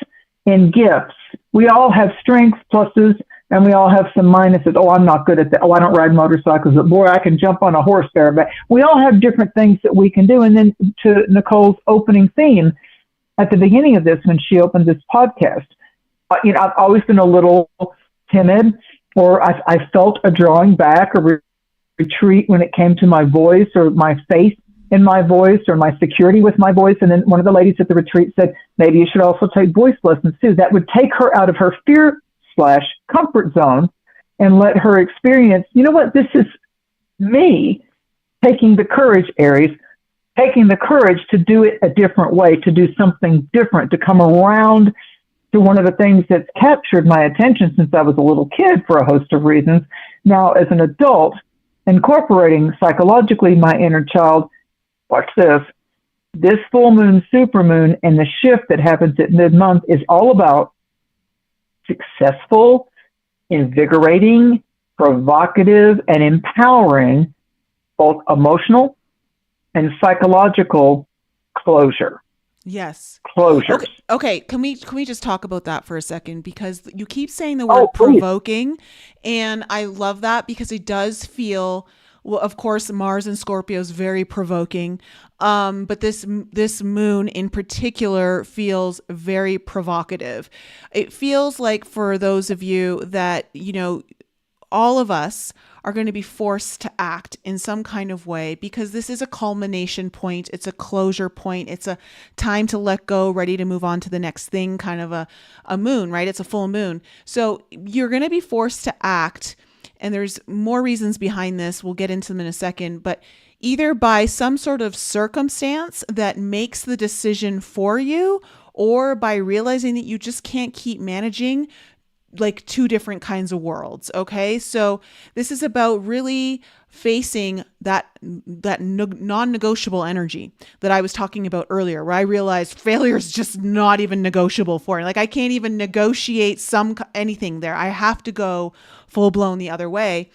and gifts. We all have strengths, pluses, and we all have some minuses. Oh, I'm not good at that. Oh, I don't ride motorcycles. But boy, I can jump on a horse bareback. We all have different things that we can do. And then to Nicole's opening theme at the beginning of this, when she opened this podcast, I've always been a little timid, or I felt a drawing back or retreat when it came to my voice or my faith in my voice or my security with my voice. And then one of the ladies at the retreat said, maybe you should also take voice lessons too. That would take her out of her fear/comfort zone and let her experience, this is me taking the courage, Aries, taking the courage to do it a different way, to do something different, to come around to one of the things that's captured my attention since I was a little kid for a host of reasons. Now, as an adult, incorporating psychologically my inner child, watch this full moon, supermoon, and the shift that happens at mid-month is all about successful, invigorating, provocative, and empowering both emotional and psychological closure. Yes. Closures. Okay. Can we just talk about that for a second? Because you keep saying the word provoking, and I love that because it does feel, well, of course, Mars and Scorpio is very provoking. But this moon in particular feels very provocative. It feels like for those of you that, all of us are going to be forced to act in some kind of way because this is a culmination point. It's a closure point. It's a time to let go, ready to move on to the next thing, kind of a moon, right? It's a full moon. So you're going to be forced to act. And there's more reasons behind this. We'll get into them in a second, but either by some sort of circumstance that makes the decision for you, or by realizing that you just can't keep managing like two different kinds of worlds. Okay. So this is about really facing that non-negotiable energy that I was talking about earlier, where I realized failure is just not even negotiable for me. Like I can't even negotiate anything there. I have to go full blown the other way.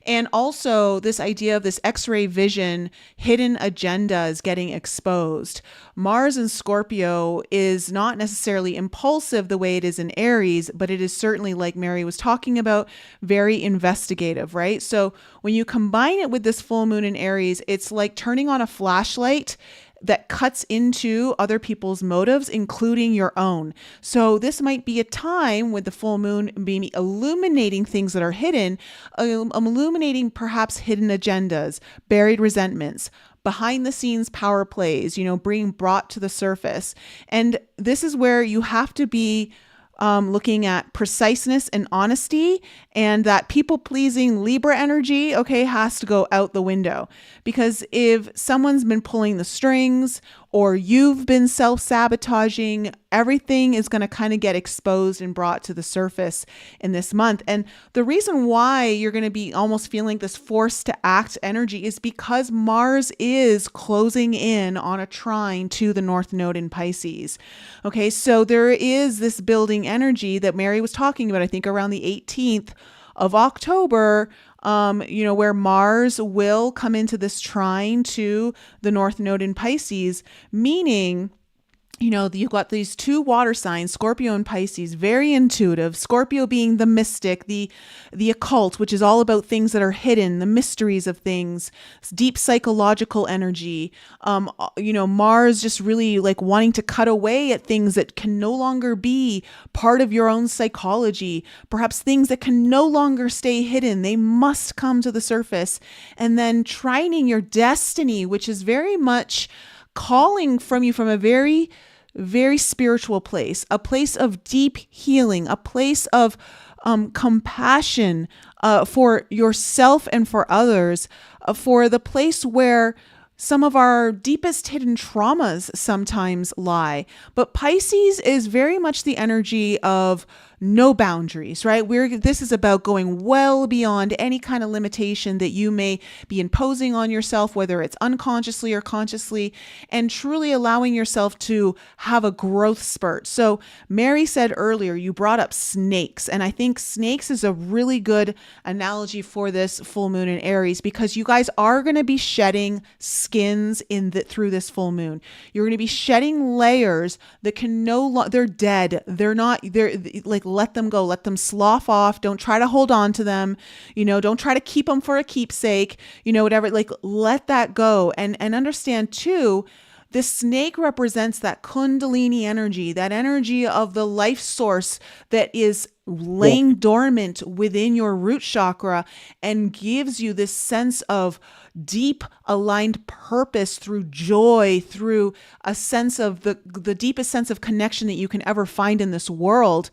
And also this idea of this X-ray vision, hidden agendas getting exposed. Mars in Scorpio is not necessarily impulsive the way it is in Aries, but it is certainly, like Mary was talking about, very investigative, right? So when you combine it with this full moon in Aries, it's like turning on a flashlight that cuts into other people's motives, including your own. So this might be a time with the full moon being illuminating things that are hidden, illuminating perhaps hidden agendas, buried resentments, behind the scenes power plays, being brought to the surface. And this is where you have to be looking at preciseness and honesty, and that people pleasing Libra energy, okay, has to go out the window. Because if someone's been pulling the strings or you've been self-sabotaging, everything is going to kind of get exposed and brought to the surface in this month. And the reason why you're going to be almost feeling this forced to act energy is because Mars is closing in on a trine to the North Node in Pisces. Okay, so there is this building energy that Mary was talking about, I think around the 18th of October, where Mars will come into this trine to the North Node in Pisces, meaning you've got these two water signs, Scorpio and Pisces, very intuitive. Scorpio being the mystic, the occult, which is all about things that are hidden, the mysteries of things, deep psychological energy. Mars just really like wanting to cut away at things that can no longer be part of your own psychology, perhaps things that can no longer stay hidden. They must come to the surface. And then trining your destiny, which is very much calling from you from a very, very spiritual place, a place of deep healing, a place of compassion for yourself and for others, for the place where some of our deepest hidden traumas sometimes lie. But Pisces is very much the energy of no boundaries, right? This is about going well beyond any kind of limitation that you may be imposing on yourself, whether it's unconsciously or consciously, and truly allowing yourself to have a growth spurt. So Mary said earlier, you brought up snakes, and I think snakes is a really good analogy for this full moon in Aries, because you guys are going to be shedding skins through this full moon. You're going to be shedding layers that can they're dead. They're like, let them go, let them slough off. Don't try to hold on to them. Don't try to keep them for a keepsake, whatever, like let that go. And understand too, the snake represents that Kundalini energy, that energy of the life source that is laying dormant within your root chakra and gives you this sense of deep aligned purpose through joy, through a sense of the deepest sense of connection that you can ever find in this world,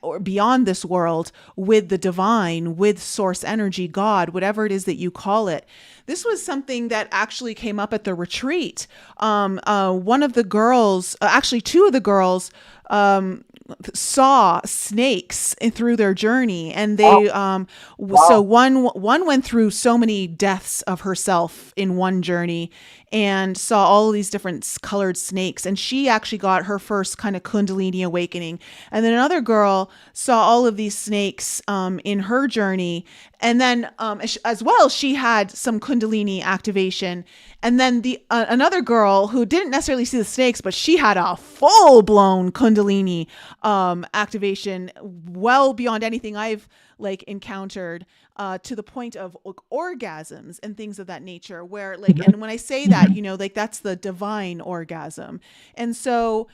or beyond this world, with the divine, with source energy, God, whatever it is that you call it. This was something that actually came up at the retreat. One of the girls, actually two of the girls, saw snakes through their journey, and they so one went through so many deaths of herself in one journey and saw all of these different colored snakes, and she actually got her first kind of Kundalini awakening. And then another girl saw all of these snakes in her journey, and then as well she had some Kundalini activation. And then another girl who didn't necessarily see the snakes, but she had a full-blown Kundalini activation, well beyond anything I've encountered, to the point of orgasms and things of that nature, where and when I say that, that's the divine orgasm. And so,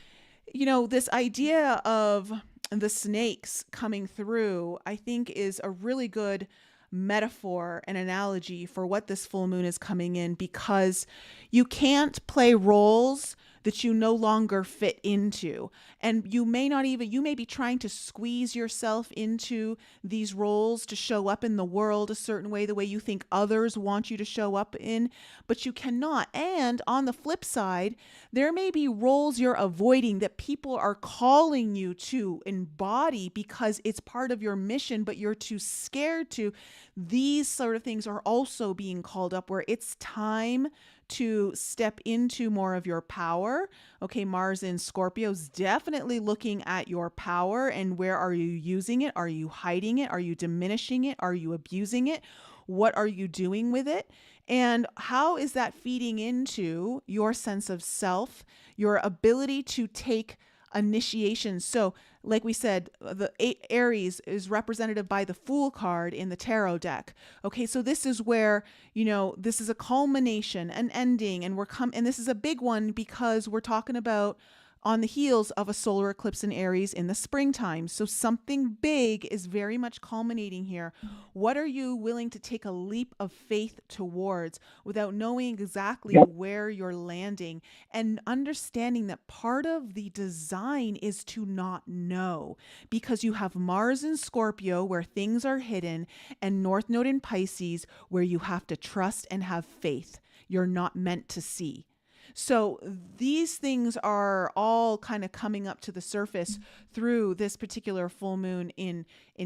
this idea of the snakes coming through, I think, is a really good metaphor and analogy for what this full moon is coming in, because you can't play roles that you no longer fit into. And you may not even, you may be trying to squeeze yourself into these roles to show up in the world a certain way, the way you think others want you to show up in, but you cannot. And on the flip side, there may be roles you're avoiding that people are calling you to embody because it's part of your mission, but you're too scared to. These sort of things are also being called up where it's time to step into more of your power. Okay, Mars in Scorpio is definitely looking at your power and where are you using it? Are you hiding it? Are you diminishing it? Are you abusing it? What are you doing with it? And how is that feeding into your sense of self, your ability to take initiation? So, like we said, the Aries is representative by the Fool card in the tarot deck. Okay, so this is where, this is a culmination, an ending, and and this is a big one because we're talking about on the heels of a solar eclipse in Aries in the springtime. So something big is very much culminating here. What are you willing to take a leap of faith towards without knowing exactly where you're landing, and understanding that part of the design is to not know, because you have Mars in Scorpio where things are hidden and North Node in Pisces where you have to trust and have faith. You're not meant to see. So these things are all kind of coming up to the surface through this particular full moon in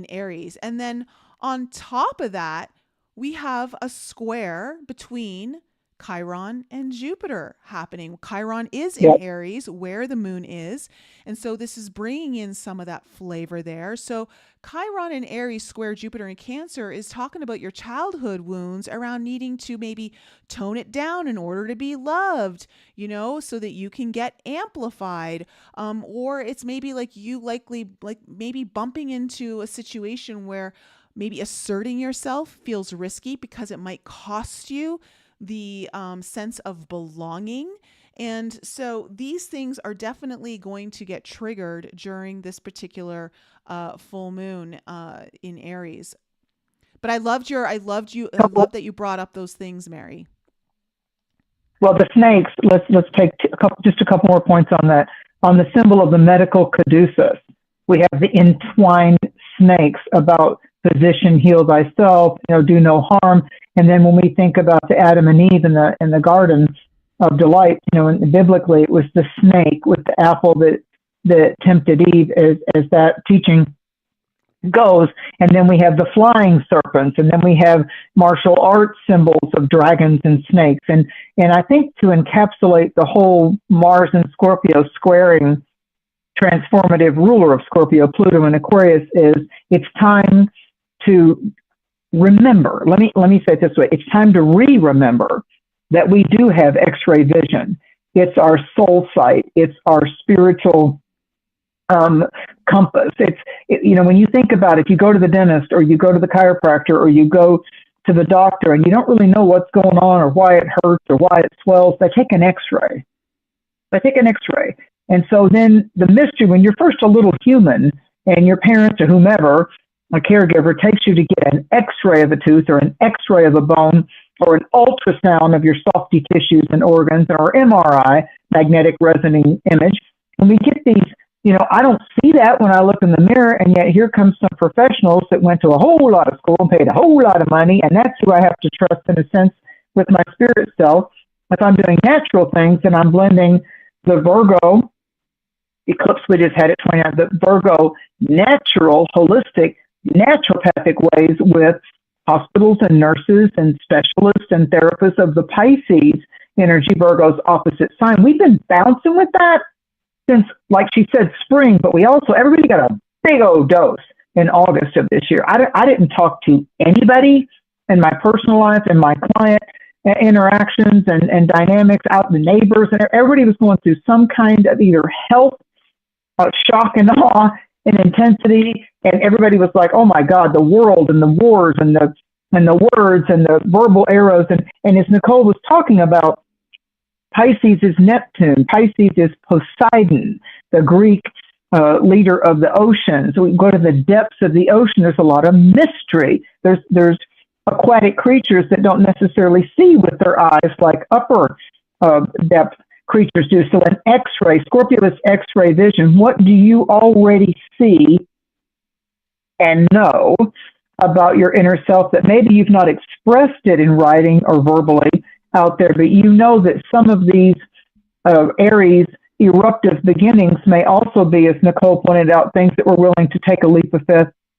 Aries. And then on top of that, we have a square between Chiron and Jupiter happening. Chiron is in Aries where the moon is. And so this is bringing in some of that flavor there. So Chiron and Aries square Jupiter in Cancer is talking about your childhood wounds around needing to maybe tone it down in order to be loved, so that you can get amplified. Or it's maybe like you maybe bumping into a situation where maybe asserting yourself feels risky because it might cost you the sense of belonging. And so these things are definitely going to get triggered during this particular full moon in Aries. But I loved that you brought up those things, Mary. Well, the snakes, let's take just a couple more points on that. On the symbol of the medical caduceus, we have the entwined snakes about physician, heal thyself, do no harm. And then when we think about the Adam and Eve in the garden of delight, and biblically it was the snake with the apple that tempted Eve, as that teaching goes. And then we have the flying serpents, and then we have martial arts symbols of dragons and snakes. And I think to encapsulate the whole Mars and Scorpio squaring transformative ruler of Scorpio, Pluto and Aquarius, is it's time to remember. Let me say it this way. It's time to remember that we do have X-ray vision. It's our soul sight. It's our spiritual compass. When you think about it, you go to the dentist or you go to the chiropractor or you go to the doctor and you don't really know what's going on or why it hurts or why it swells. They take an X-ray. And so then the mystery, when you're first a little human and your parents or whomever, a caregiver, takes you to get an X-ray of a tooth or an X-ray of a bone or an ultrasound of your softy tissues and organs, or MRI, magnetic resonating image, and we get these, I don't see that when I look in the mirror, and yet here comes some professionals that went to a whole lot of school and paid a whole lot of money, and that's who I have to trust in a sense with my spirit self. If I'm doing natural things and I'm blending the Virgo eclipse we just had at 29, the Virgo natural, holistic, naturopathic ways with hospitals and nurses and specialists and therapists of the Pisces energy, Virgo's opposite sign. We've been bouncing with that since, like she said, spring, but everybody got a big old dose in August of this year. I didn't talk to anybody in my personal life and my client interactions and dynamics out, the neighbors, and everybody was going through some kind of either health shock and awe and intensity, and everybody was like, oh my God, the world and the wars and the words and the verbal arrows. And as Nicole was talking about, Pisces is Neptune. Pisces is Poseidon, the Greek leader of the ocean. So we can go to the depths of the ocean. There's a lot of mystery. There's aquatic creatures that don't necessarily see with their eyes like upper depth creatures do. So an X-ray, Scorpio is X-ray vision. What do you already see and know about your inner self that maybe you've not expressed it in writing or verbally out there, but you know that some of these Aries eruptive beginnings may also be, as Nicole pointed out, things that we're willing to take a leap of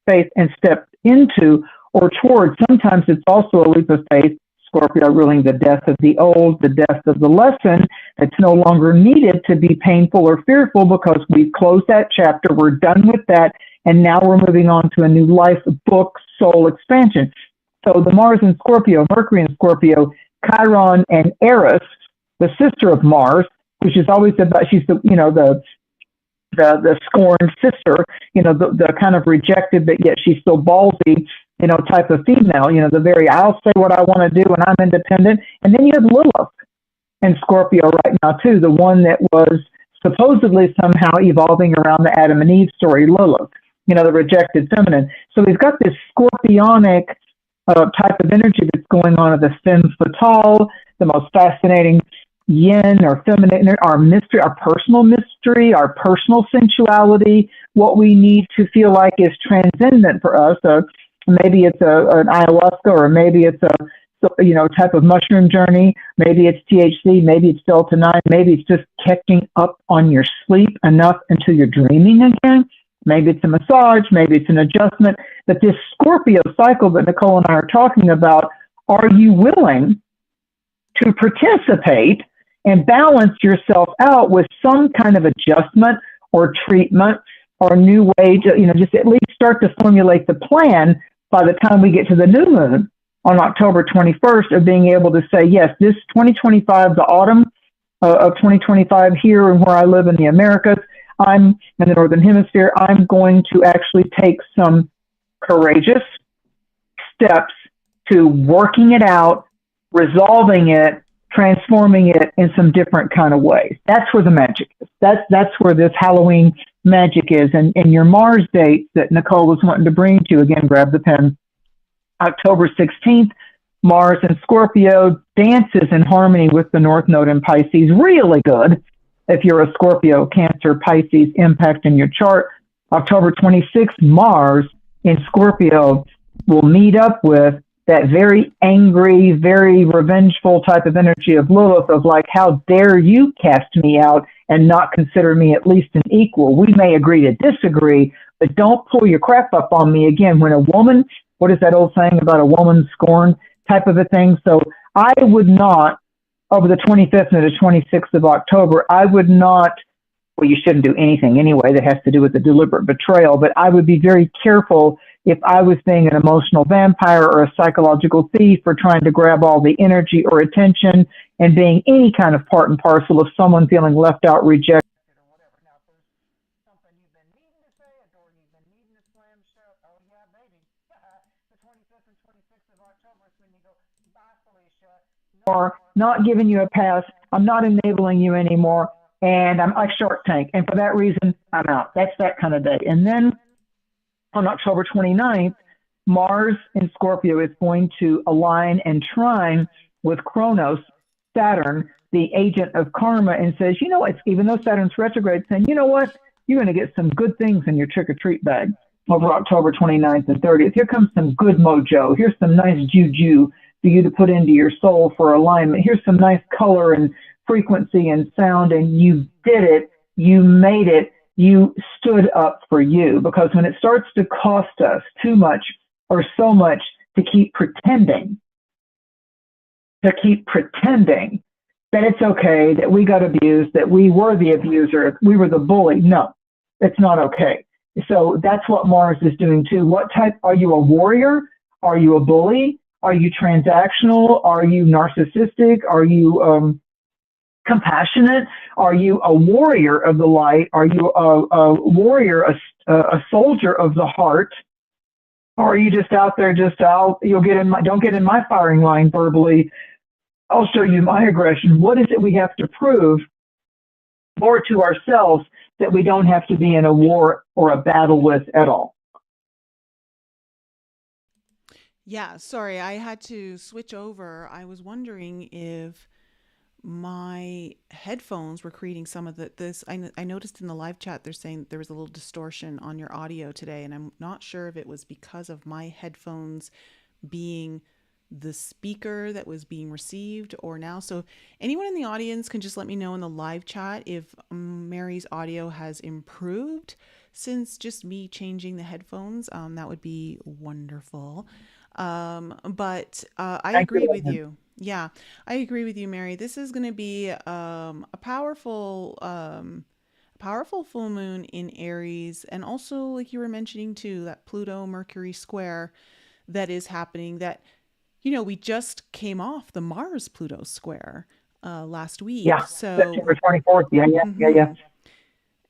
faith and step into or towards. Sometimes it's also a leap of faith, Scorpio, ruling the death of the old, the death of the lesson. It's no longer needed to be painful or fearful because we've closed that chapter. We're done with that. And now we're moving on to a new life, book, soul expansion. So the Mars in Scorpio, Mercury in Scorpio, Chiron and Eris, the sister of Mars, which is always about, she's the, you know, the scorned sister, you know, the kind of rejected, but yet she's still ballsy, you know, type of female, you know, the very, I'll say what I want to do and I'm independent. And then you have Lilith in Scorpio right now too, the one that was supposedly somehow evolving around the Adam and Eve story, Lilith, you know, the rejected feminine. So we've got this scorpionic type of energy that's going on at the femme fatale, the most fascinating yin or feminine, our mystery, our personal mystery, our personal sensuality, what we need to feel like is transcendent for us. Maybe it's an ayahuasca, or maybe it's a, you know, type of mushroom journey. Maybe it's THC, maybe it's Delta 9, maybe it's just catching up on your sleep enough until you're dreaming again. Maybe it's a massage, maybe it's an adjustment. But this Scorpio cycle that Nicole and I are talking about, are you willing to participate and balance yourself out with some kind of adjustment or treatment or new way to, you know, just at least start to formulate the plan by the time we get to the new moon on October 21st, of being able to say, yes, this 2025, the autumn of 2025 here and where I live in the Americas, I'm in the Northern Hemisphere, I'm going to actually take some courageous steps to working it out, resolving it, transforming it in some different kind of ways. That's where the magic is. That's where this Halloween magic is. And your Mars date that Nicole was wanting to bring to you, again, grab the pen, October 16th, Mars in Scorpio dances in harmony with the North Node in Pisces. Really good if you're a Scorpio, Cancer, Pisces impact in your chart. October 26th, Mars in Scorpio will meet up with that very angry, very revengeful type of energy of Lilith, of like, how dare you cast me out and not consider me at least an equal? We may agree to disagree, but don't pull your crap up on me again. When a woman, what is that old saying about a woman scorned type of a thing? So I would not, over the 25th and the 26th of October, I would not, well, you shouldn't do anything anyway that has to do with a deliberate betrayal, but I would be very careful if I was being an emotional vampire or a psychological thief, or trying to grab all the energy or attention and being any kind of part and parcel of someone feeling left out, rejected, or whatever. Now, if there's something you've been needing to say, a door you've been needing to slam shut, oh yeah, baby. The 25th and 26th of October is when you go, bye, Felicia. Or not giving you a pass. I'm not enabling you anymore. And I'm like Shark Tank. And for that reason, I'm out. That's that kind of day. And then on October 29th, Mars in Scorpio is going to align and trine with Kronos, Saturn, the agent of karma, and says, you know, it's, even though Saturn's retrograde, saying, you know what, you're going to get some good things in your trick-or-treat bag over October 29th and 30th. Here comes some good mojo. Here's some nice juju for you to put into your soul for alignment. Here's some nice color and frequency and sound, and you did it. You made it. You stood up for you. Because when it starts to cost us too much or so much to keep pretending that it's okay, that we got abused, that we were the abuser, we were the bully. No, it's not okay. So that's what Mars is doing too. What type, are you a warrior? Are you a bully? Are you transactional? Are you narcissistic? Are you compassionate? Are you a warrior of the light? Are you a warrior, a soldier of the heart? Or are you just out there, don't get in my firing line verbally. I'll show you my aggression. What is it we have to prove more to ourselves that we don't have to be in a war or a battle with at all? Yeah, sorry, I had to switch over. I was wondering if my headphones were creating some of this. I noticed in the live chat they're saying there was a little distortion on your audio today, and I'm not sure if it was because of my headphones being the speaker that was being received or now. So anyone in the audience can just let me know in the live chat if Mary's audio has improved since just me changing the headphones. That would be wonderful. But I Thank agree with you. you. Yeah, I agree with you, Mary. This is going to be a powerful full moon in Aries, and also like you were mentioning too, that Pluto Mercury square that is happening. That we just came off the Mars Pluto square last week, Yeah, so September 24th. Yeah, yeah, yeah, yeah.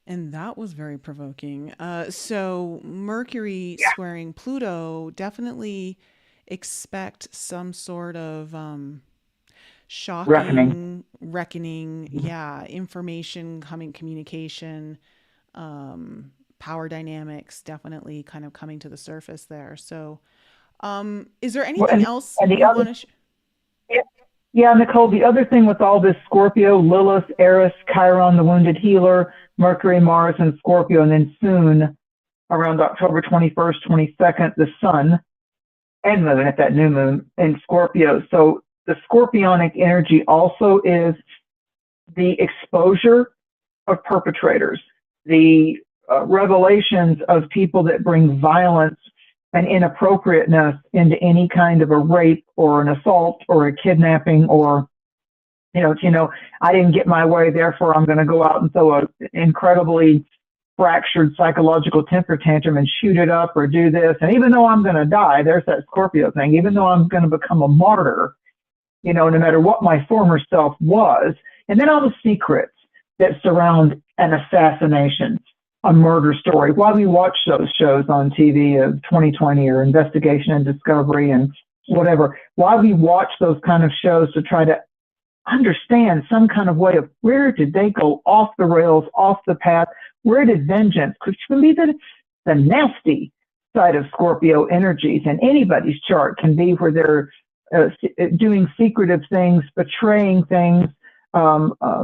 and that was very provoking. So Mercury Yeah, squaring Pluto, definitely expect some sort of reckoning. shocking reckoning. Yeah, information coming, communication, power dynamics, definitely kind of coming to the surface there. So, is there Well, anything else and the you other, want to? yeah, yeah, Nicole, the other thing with all this Scorpio, Lilith, Eris, Chiron, the wounded healer, Mercury, Mars, and Scorpio, and then soon, around October 21st, 22nd, the sun and moon at that new moon in Scorpio. So the scorpionic energy also is the exposure of perpetrators, the revelations of people that bring violence and inappropriateness into any kind of a rape or an assault or a kidnapping or I didn't get my way, therefore I'm going to go out and throw an incredibly fractured psychological temper tantrum and shoot it up or do this. And even though I'm going to die, there's that Scorpio thing, even though I'm going to become a martyr, no matter what my former self was. And then all the secrets that surround an assassination, a murder story. Why we watch those shows on TV of 2020 or Investigation and Discovery and whatever. Why we watch those kind of shows to try to understand some kind of way of where did they go off the rails, off the path? Where did vengeance, which can be the nasty side of Scorpio energies, and anybody's chart can be where they're doing secretive things, betraying things,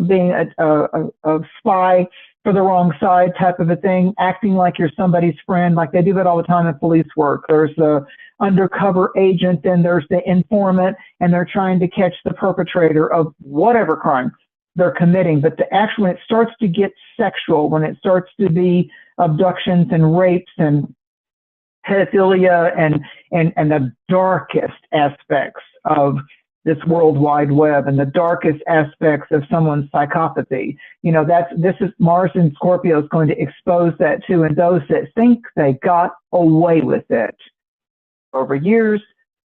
being a spy for the wrong side type of a thing, acting like you're somebody's friend, like they do that all the time in police work. There's the undercover agent, and there's the informant, and they're trying to catch the perpetrator of whatever crime they're committing. But when it starts to get sexual, when it starts to be abductions and rapes and pedophilia and the darkest aspects of this world wide web and the darkest aspects of someone's psychopathy. This is Mars and Scorpio is going to expose that too. And those that think they got away with it over years,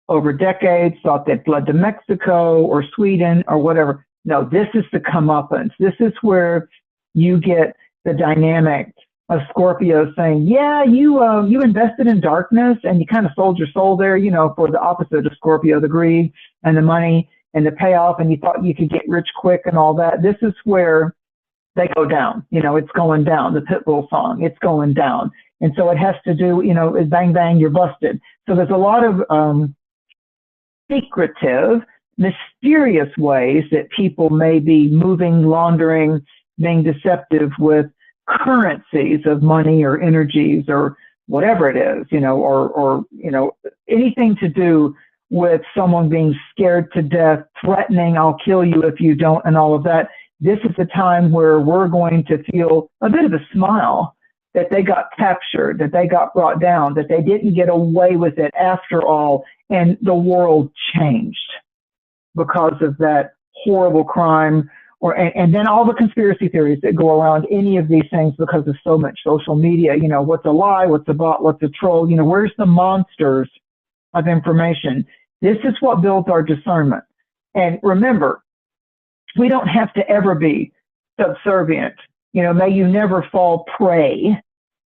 over decades, thought they'd fled to Mexico or Sweden or whatever. No, this is the comeuppance. This is where you get the dynamic of Scorpio saying, yeah, you invested in darkness and you kind of sold your soul there, for the opposite of Scorpio, the greed and the money and the payoff, and you thought you could get rich quick and all that. This is where they go down. It's going down. The Pitbull song, it's going down. And so it has to do, bang, bang, you're busted. So there's a lot of secretive, mysterious ways that people may be moving, laundering, being deceptive with currencies of money or energies or whatever it is, or anything to do with someone being scared to death, threatening, I'll kill you if you don't, and all of that. This is the time where we're going to feel a bit of a smile that they got captured, that they got brought down, that they didn't get away with it after all, and the world changed because of that horrible crime. And then all the conspiracy theories that go around any of these things because of so much social media. What's a lie, what's a bot, what's a troll, where's the monsters of information? This is what builds our discernment. And remember, we don't have to ever be subservient. May you never fall prey,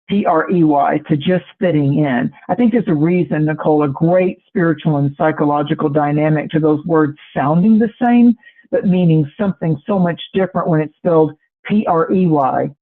Prey, to just fitting in. I think there's a reason, Nicole, a great spiritual and psychological dynamic to those words sounding the same, but meaning something so much different when it's spelled Prey or Pray.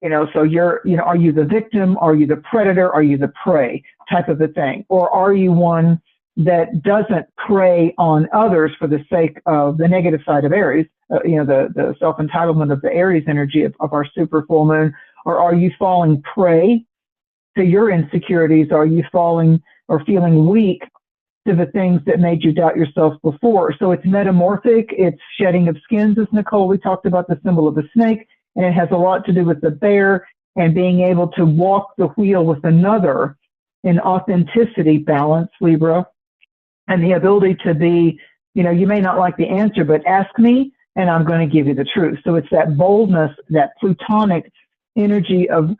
So are you the victim? Are you the predator? Are you the prey type of a thing? Or are you one that doesn't prey on others for the sake of the negative side of Aries, the self-entitlement of the Aries energy of our super full moon? Or are you falling prey to your insecurities? Are you falling or feeling weak to the things that made you doubt yourself before? So it's metamorphic, it's shedding of skins, as Nicole, we talked about the symbol of the snake, and it has a lot to do with the bear and being able to walk the wheel with another in authenticity, balance, Libra, and the ability to be, you may not like the answer, but ask me and I'm going to give you the truth. So it's that boldness, that plutonic energy of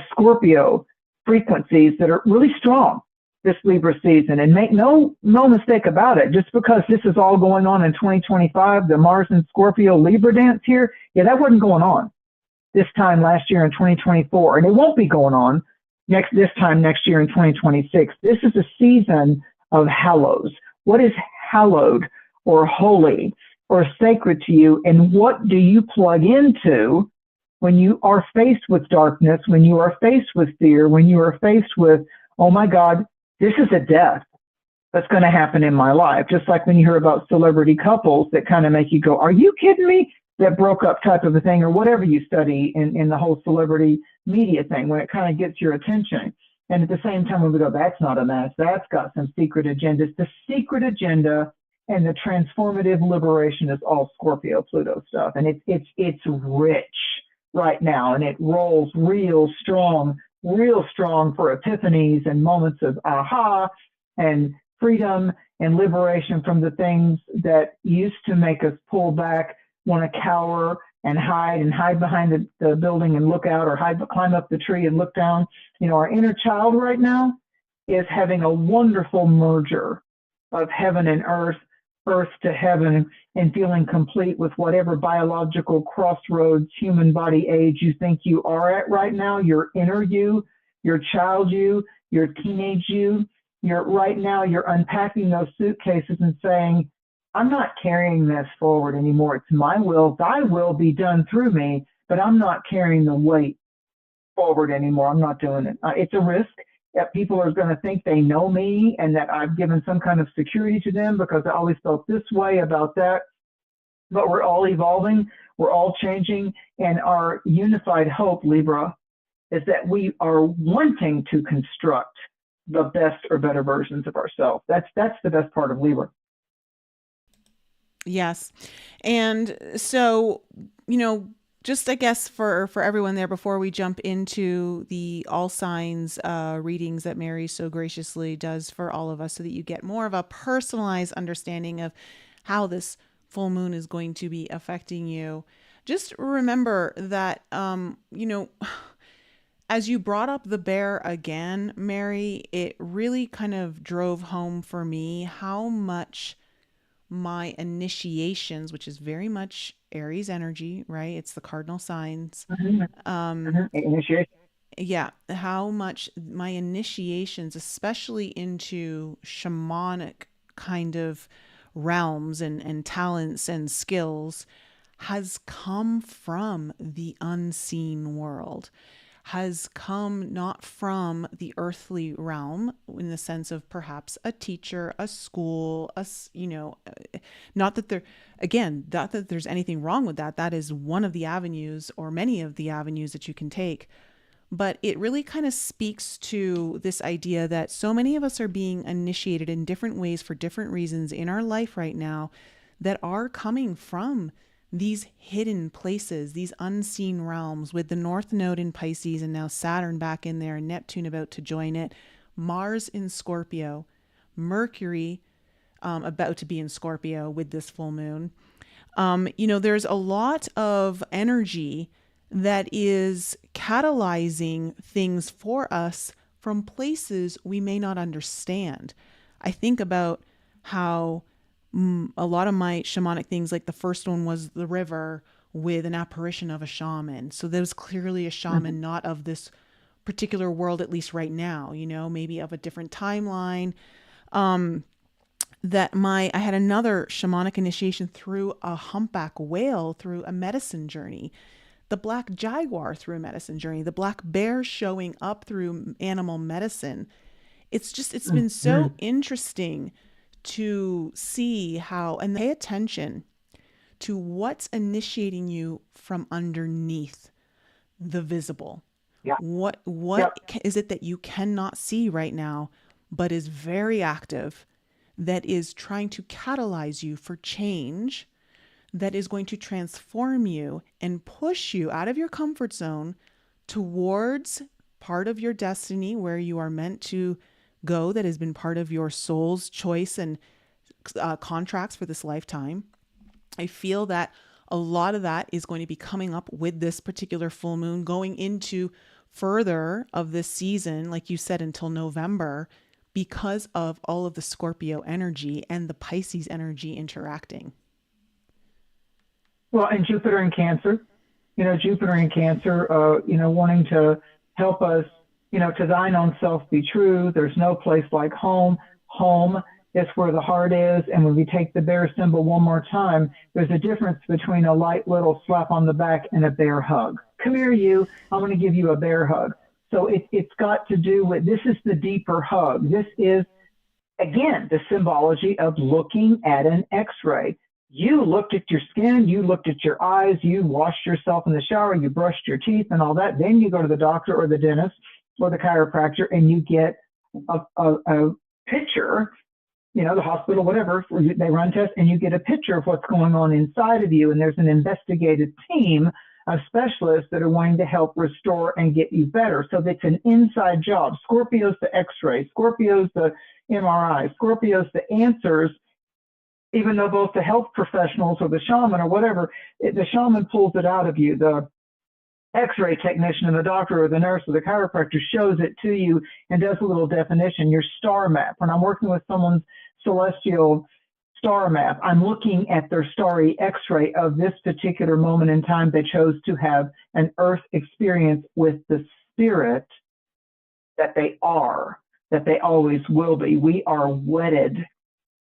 Scorpio frequencies that are really strong this Libra season. And make no mistake about it, just because this is all going on in 2025, the Mars and Scorpio Libra dance here, that wasn't going on this time last year in 2024. And it won't be going on this time next year in 2026. This is a season of hallows. What is hallowed or holy or sacred to you? And what do you plug into when you are faced with darkness, when you are faced with fear, when you are faced with, oh my God, this is a death that's going to happen in my life? Just like when you hear about celebrity couples that kind of make you go, are you kidding me? That broke up type of a thing, or whatever you study in the whole celebrity media thing, when it kind of gets your attention. And at the same time, we go, that's not a match. That's got some secret agendas. The secret agenda and the transformative liberation is all Scorpio Pluto stuff. And it's rich right now. And it rolls real strong for epiphanies and moments of aha and freedom and liberation from the things that used to make us pull back, want to cower and hide behind the building and look out, or climb up the tree and look down. Our inner child right now is having a wonderful merger of heaven and earth to heaven, and feeling complete with whatever biological crossroads, human body age you think you are at right now. Your inner you, your child you, your teenage you, right now you're unpacking those suitcases and saying, I'm not carrying this forward anymore. It's my will. Thy will be done through me, but I'm not carrying the weight forward anymore. I'm not doing it. It's a risk that people are going to think they know me and that I've given some kind of security to them because I always felt this way about that. But we're all evolving. We're all changing. And our unified hope, Libra, is that we are wanting to construct the best or better versions of ourselves. That's the best part of Libra. Yes. And so, just I guess for everyone there, before we jump into the all signs readings that Mary so graciously does for all of us, so that you get more of a personalized understanding of how this full moon is going to be affecting you. Just remember that, as you brought up the bear again, Mary, it really kind of drove home for me how much my initiations, which is very much Aries energy, right? It's the cardinal signs. Initiation. Yeah, how much my initiations, especially into shamanic kind of realms and talents and skills, has come from the unseen world, has come not from the earthly realm in the sense of perhaps a teacher, a school, not that there's anything wrong with that. That is one of the avenues, or many of the avenues, that you can take. But it really kind of speaks to this idea that so many of us are being initiated in different ways for different reasons in our life right now that are coming from these hidden places, these unseen realms, with the North Node in Pisces and now Saturn back in there and Neptune about to join it, Mars in Scorpio, Mercury about to be in Scorpio with this full moon. There's a lot of energy that is catalyzing things for us from places we may not understand. I think about how a lot of my shamanic things, like the first one was the river with an apparition of a shaman. So there was clearly a shaman, not of this particular world, at least right now, maybe of a different timeline. I had another shamanic initiation through a humpback whale, through a medicine journey, the black jaguar through a medicine journey, the black bear showing up through animal medicine. It's been so interesting to see how, and pay attention to what's initiating you from underneath the visible. Yeah. What is it that you cannot see right now, but is very active, that is trying to catalyze you for change, that is going to transform you and push you out of your comfort zone towards part of your destiny where you are meant to go, that has been part of your soul's choice and contracts for this lifetime. I feel that a lot of that is going to be coming up with this particular full moon, going into further of this season, like you said, until November, because of all of the Scorpio energy and the Pisces energy interacting. Well, and Jupiter in Cancer, Jupiter in Cancer, wanting to help us, to thine own self be true. There's no place like home. Home is where the heart is. And when we take the bear symbol one more time, there's a difference between a light little slap on the back and a bear hug. Come here, you. I'm going to give you a bear hug. So it's got to do with, this is the deeper hug. This is, again, the symbology of looking at an X-ray. You looked at your skin, you looked at your eyes, you washed yourself in the shower, you brushed your teeth and all that. Then you go to the doctor or the dentist or the chiropractor and you get a picture, the hospital, whatever, they run tests and you get a picture of what's going on inside of you. And there's an investigative team of specialists that are wanting to help restore and get you better. So it's an inside job. Scorpio's the X-ray, Scorpio's the MRI, Scorpio's the answers. Even though both the health professionals or the shaman or whatever, the shaman pulls it out of you. The X-ray technician and the doctor or the nurse or the chiropractor shows it to you and does a little definition, your star map. When I'm working with someone's celestial star map, I'm looking at their starry X-ray of this particular moment in time they chose to have an earth experience with the spirit that they are, that they always will be. We are wedded.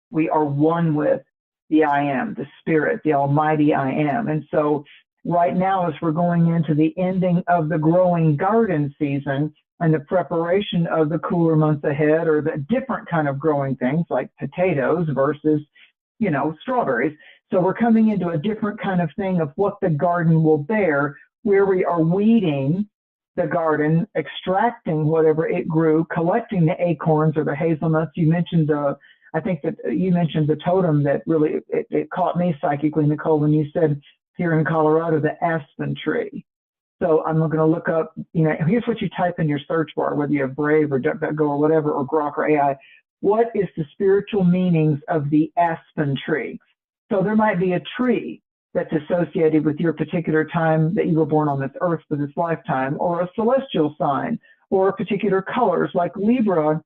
We are one with the I am, the spirit, the almighty I am. And so right now, as we're going into the ending of the growing garden season and the preparation of the cooler months ahead, or the different kind of growing things like potatoes versus, strawberries. So we're coming into a different kind of thing of what the garden will bear, where we are weeding the garden, extracting whatever it grew, collecting the acorns or the hazelnuts. You mentioned I think that you mentioned the totem that really, it caught me psychically, Nicole, when you said here in Colorado, the aspen tree. So I'm going to look up, here's what you type in your search bar, whether you have Brave or DuckDuckGo or whatever, or Grok or AI. What is the spiritual meanings of the aspen tree? So there might be a tree that's associated with your particular time that you were born on this earth for this lifetime, or a celestial sign, or particular colors like Libra.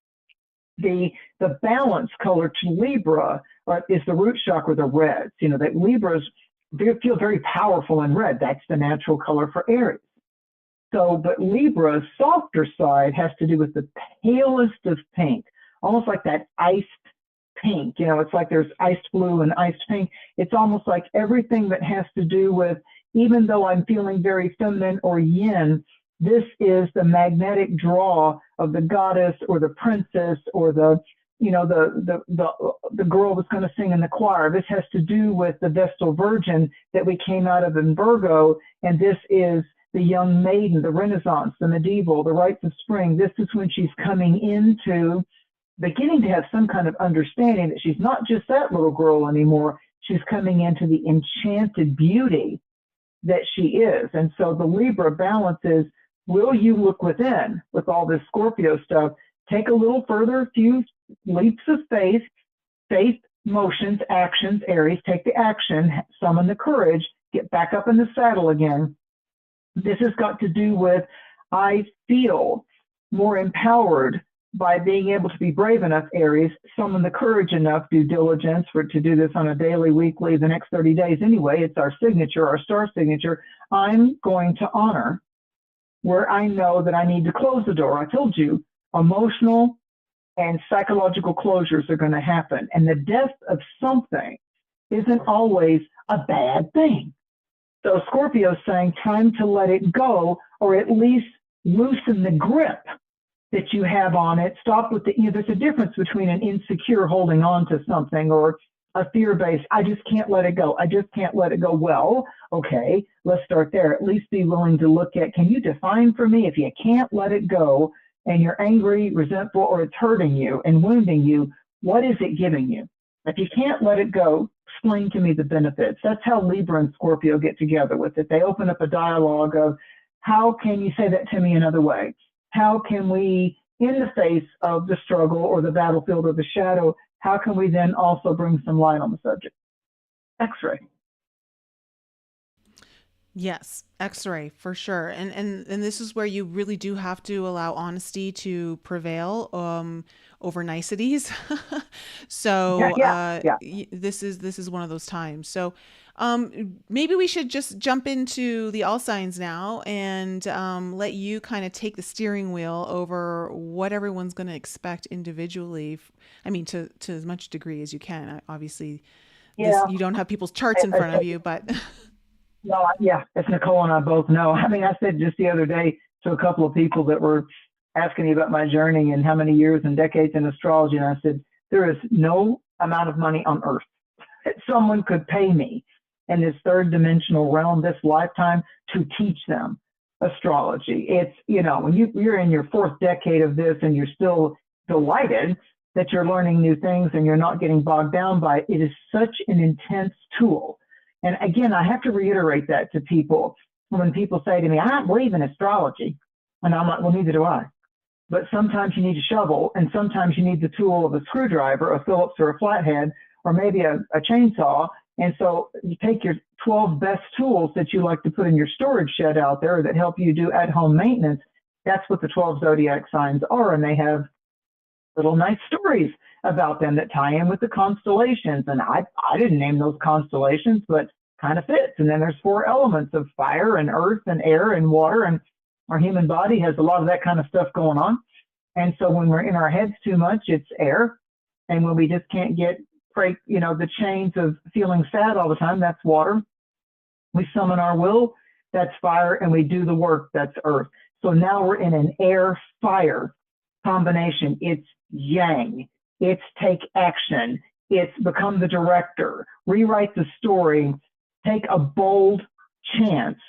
The balance color to Libra is the root chakra, the reds. That Libras feel very powerful in red. That's the natural color for Aries. So, but Libra's softer side has to do with the palest of pink, almost like that iced pink. It's like there's iced blue and iced pink. It's almost like everything that has to do with, even though I'm feeling very feminine or yin, this is the magnetic draw of the goddess or the princess or the girl that's going to sing in the choir. This has to do with the Vestal Virgin that we came out of in Virgo, and this is the young maiden, the Renaissance, the medieval, the rites of spring. This is when she's coming into, beginning to have some kind of understanding that she's not just that little girl anymore. She's coming into the enchanted beauty that she is. And so the Libra balance is, will you look within with all this Scorpio stuff? Take a little further, few leaps of faith, motions, actions, Aries, take the action, summon the courage, get back up in the saddle again. This has got to do with, I feel more empowered by being able to be brave enough, Aries, summon the courage enough, due diligence to do this on a daily, weekly, the next 30 days anyway. It's our signature, our star signature. I'm going to honor where I know that I need to close the door. I told you, emotional and psychological closures are going to happen. And the death of something isn't always a bad thing. So Scorpio's saying time to let it go, or at least loosen the grip that you have on it. Stop with the, there's a difference between an insecure holding on to something or a fear-based, I just can't let it go. I just can't let it go. Well, okay, let's start there. At least be willing to look at, can you define for me, if you can't let it go and you're angry, resentful, or it's hurting you and wounding you, what is it giving you? If you can't let it go, explain to me the benefits. That's how Libra and Scorpio get together with it. They open up a dialogue of, how can you say that to me another way? How can we, in the face of the struggle or the battlefield or the shadow, how can we then also bring some light on the subject? X-ray. Yes, X-ray for sure. And this is where you really do have to allow honesty to prevail over niceties. Yeah, So yeah, yeah. this is one of those times. So maybe we should just jump into the all signs now and let you kind of take the steering wheel over what everyone's going to expect individually. I mean, to as much degree as you can. Obviously, this Yeah. you don't have people's charts in front of you, but No, yeah, as Nicole and I both know. I mean, I said just the other day to a couple of people that were asking me about my journey and how many years and decades in astrology, and I said, there is no amount of money on earth that someone could pay me in this third dimensional realm, this lifetime, to teach them astrology. It's, when you're in your fourth decade of this and you're still delighted that you're learning new things and you're not getting bogged down by it, it is such an intense tool. And again, I have to reiterate that to people when people say to me, I don't believe in astrology. And I'm like, well, neither do I. But sometimes you need a shovel, and sometimes you need the tool of a screwdriver, a Phillips or a flathead, or maybe a chainsaw. And so you take your 12 best tools that you like to put in your storage shed out there that help you do at-home maintenance. That's what the 12 zodiac signs are. And they have little nice stories about them that tie in with the constellations. And I didn't name those constellations, but kind of fits. And then there's 4 elements of fire and earth and air and water. And our human body has a lot of that kind of stuff going on. And so when we're in our heads too much, it's air. And when we just can't get, the chains of feeling sad all the time, that's water. We summon our will, that's fire. And we do the work, that's earth. So now we're in an air-fire combination. It's yang. It's take action. It's become the director, rewrite the story, take a bold chance,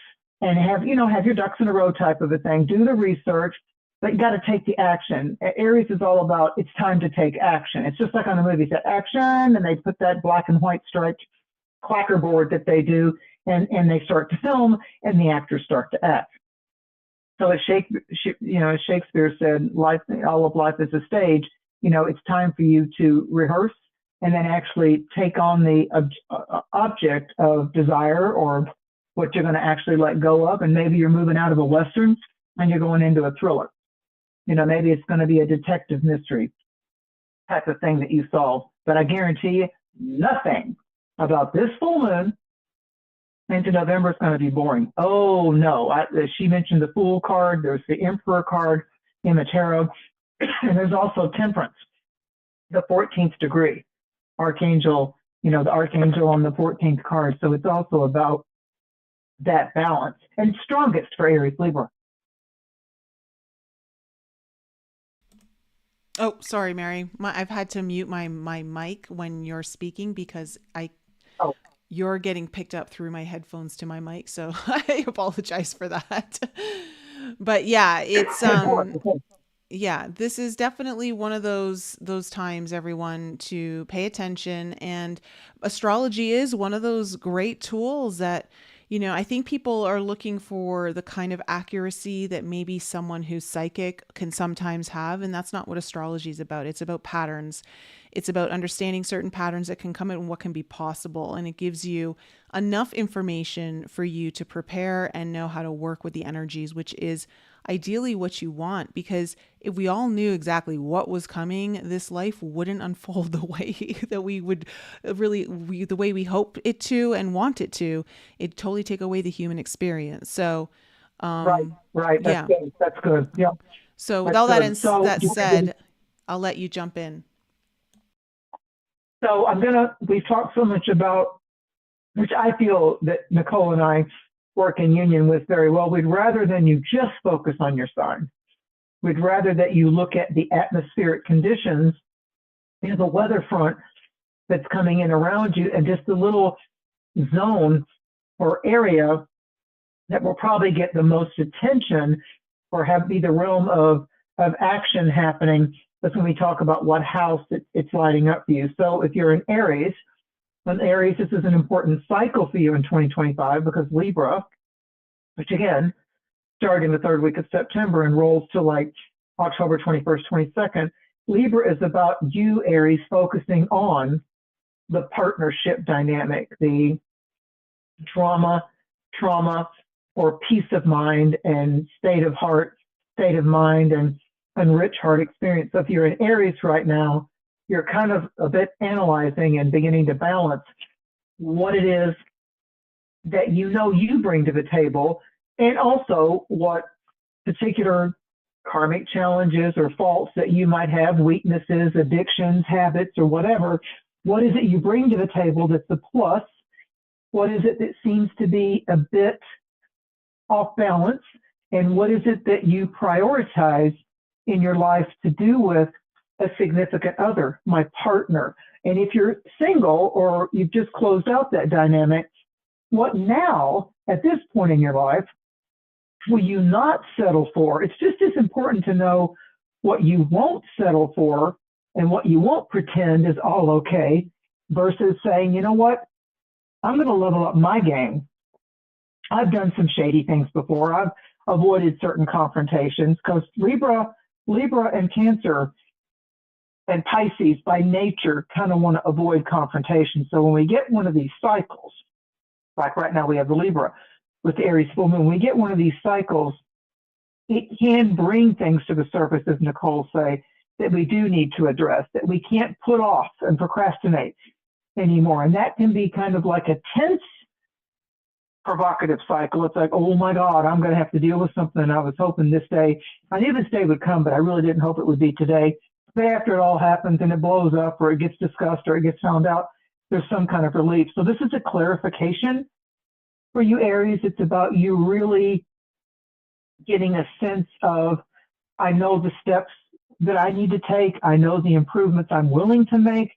and have your ducks in a row type of a thing. Do the research, but you got to take the action. Aries is all about, it's time to take action. It's just like on the movies, that action, and they put that black and white striped clackerboard that they do, and they start to film, and the actors start to act. So as Shakespeare said, all of life is a stage. It's time for you to rehearse and then actually take on the object of desire or what you're going to actually let go of. And maybe you're moving out of a Western and you're going into a thriller. Maybe it's going to be a detective mystery type of thing that you solve. But I guarantee you, nothing about this full moon into November is going to be boring. Oh, no. She mentioned the Fool card. There's the Emperor card in the tarot. And there's also Temperance, the 14th degree archangel, the archangel on the 14th card. So it's also about that balance, and strongest for Aries Libra. oh, sorry, Mary. I've had to mute my mic when you're speaking because Oh, you're getting picked up through my headphones to my mic, so I apologize for that. But yeah, it's yeah, this is definitely one of those times, everyone, to pay attention. And astrology is one of those great tools that, I think people are looking for the kind of accuracy that maybe someone who's psychic can sometimes have. And that's not what astrology is about. It's about patterns. It's about understanding certain patterns that can come in and what can be possible. And it gives you enough information for you to prepare and know how to work with the energies, which is ideally what you want. Because if we all knew exactly what was coming, this life wouldn't unfold the way that we would the way we hope it to and want it to. It'd totally take away the human experience. So, right. yeah. That's good. Yeah. So with That's all that, good. So, that said, I'll let you jump in. So we've talked so much about, which I feel that Nicole and I work in union with very well. We'd rather than you just focus on your sign. We'd rather that you look at the atmospheric conditions and the weather front that's coming in around you, and just the little zone or area that will probably get the most attention or be the realm of action happening. That's when we talk about what house it's lighting up for you. So if you're in Aries, this is an important cycle for you in 2025, because Libra, which again, starting the third week of September and rolls to like October 21st, 22nd, Libra is about you, Aries, focusing on the partnership dynamic, the drama, trauma, or peace of mind and state of heart, state of mind, and rich heart experience. So if you're in Aries right now, you're kind of a bit analyzing and beginning to balance what it is that you know you bring to the table, and also what particular karmic challenges or faults that you might have, weaknesses, addictions, habits, or whatever. What is it you bring to the table that's a plus? What is it that seems to be a bit off balance? And what is it that you prioritize in your life to do with a significant other, my partner? And if you're single or you've just closed out that dynamic, what now, at this point in your life, will you not settle for? It's just as important to know what you won't settle for and what you won't pretend is all okay, versus saying, you know what, I'm going to level up my game. I've done some shady things before. I've avoided certain confrontations, because Libra and Cancer and Pisces by nature kind of want to avoid confrontation. So when we get one of these cycles, like right now we have the Libra with the Aries Full Moon, we get one of these cycles, it can bring things to the surface, as Nicole say, that we do need to address, that we can't put off and procrastinate anymore. And that can be kind of like a tense, provocative cycle. It's like, oh my God, I'm going to have to deal with something. I was hoping this day, I knew this day would come, but I really didn't hope it would be today. But after it all happens and it blows up, or it gets discussed, or it gets found out, there's some kind of relief. So this is a clarification for you, Aries. It's about you really getting a sense of, I know the steps that I need to take. I know the improvements I'm willing to make.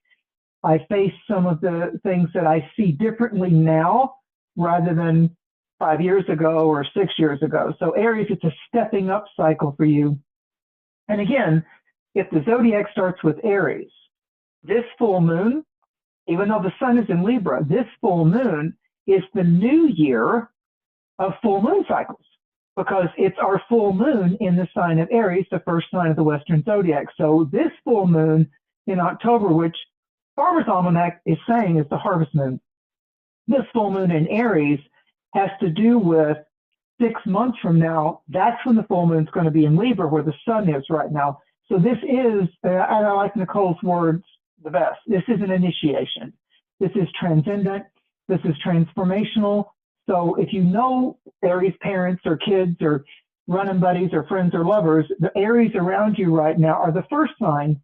I face some of the things that I see differently now rather than 5 years ago or 6 years ago. So Aries, it's a stepping up cycle for you. And again, if the zodiac starts with Aries, this full moon, even though the sun is in Libra, this full moon is the new year of full moon cycles, because it's our full moon in the sign of Aries, the first sign of the Western zodiac. So this full moon in October, which Farmer's Almanac is saying is the harvest moon, this full moon in Aries has to do with 6 months from now. That's when the full moon's going to be in Libra, where the sun is right now. So this is, and I like Nicole's words the best, this is an initiation. This is transcendent. This is transformational. So if you know Aries parents or kids or running buddies or friends or lovers, the Aries around you right now are the first sign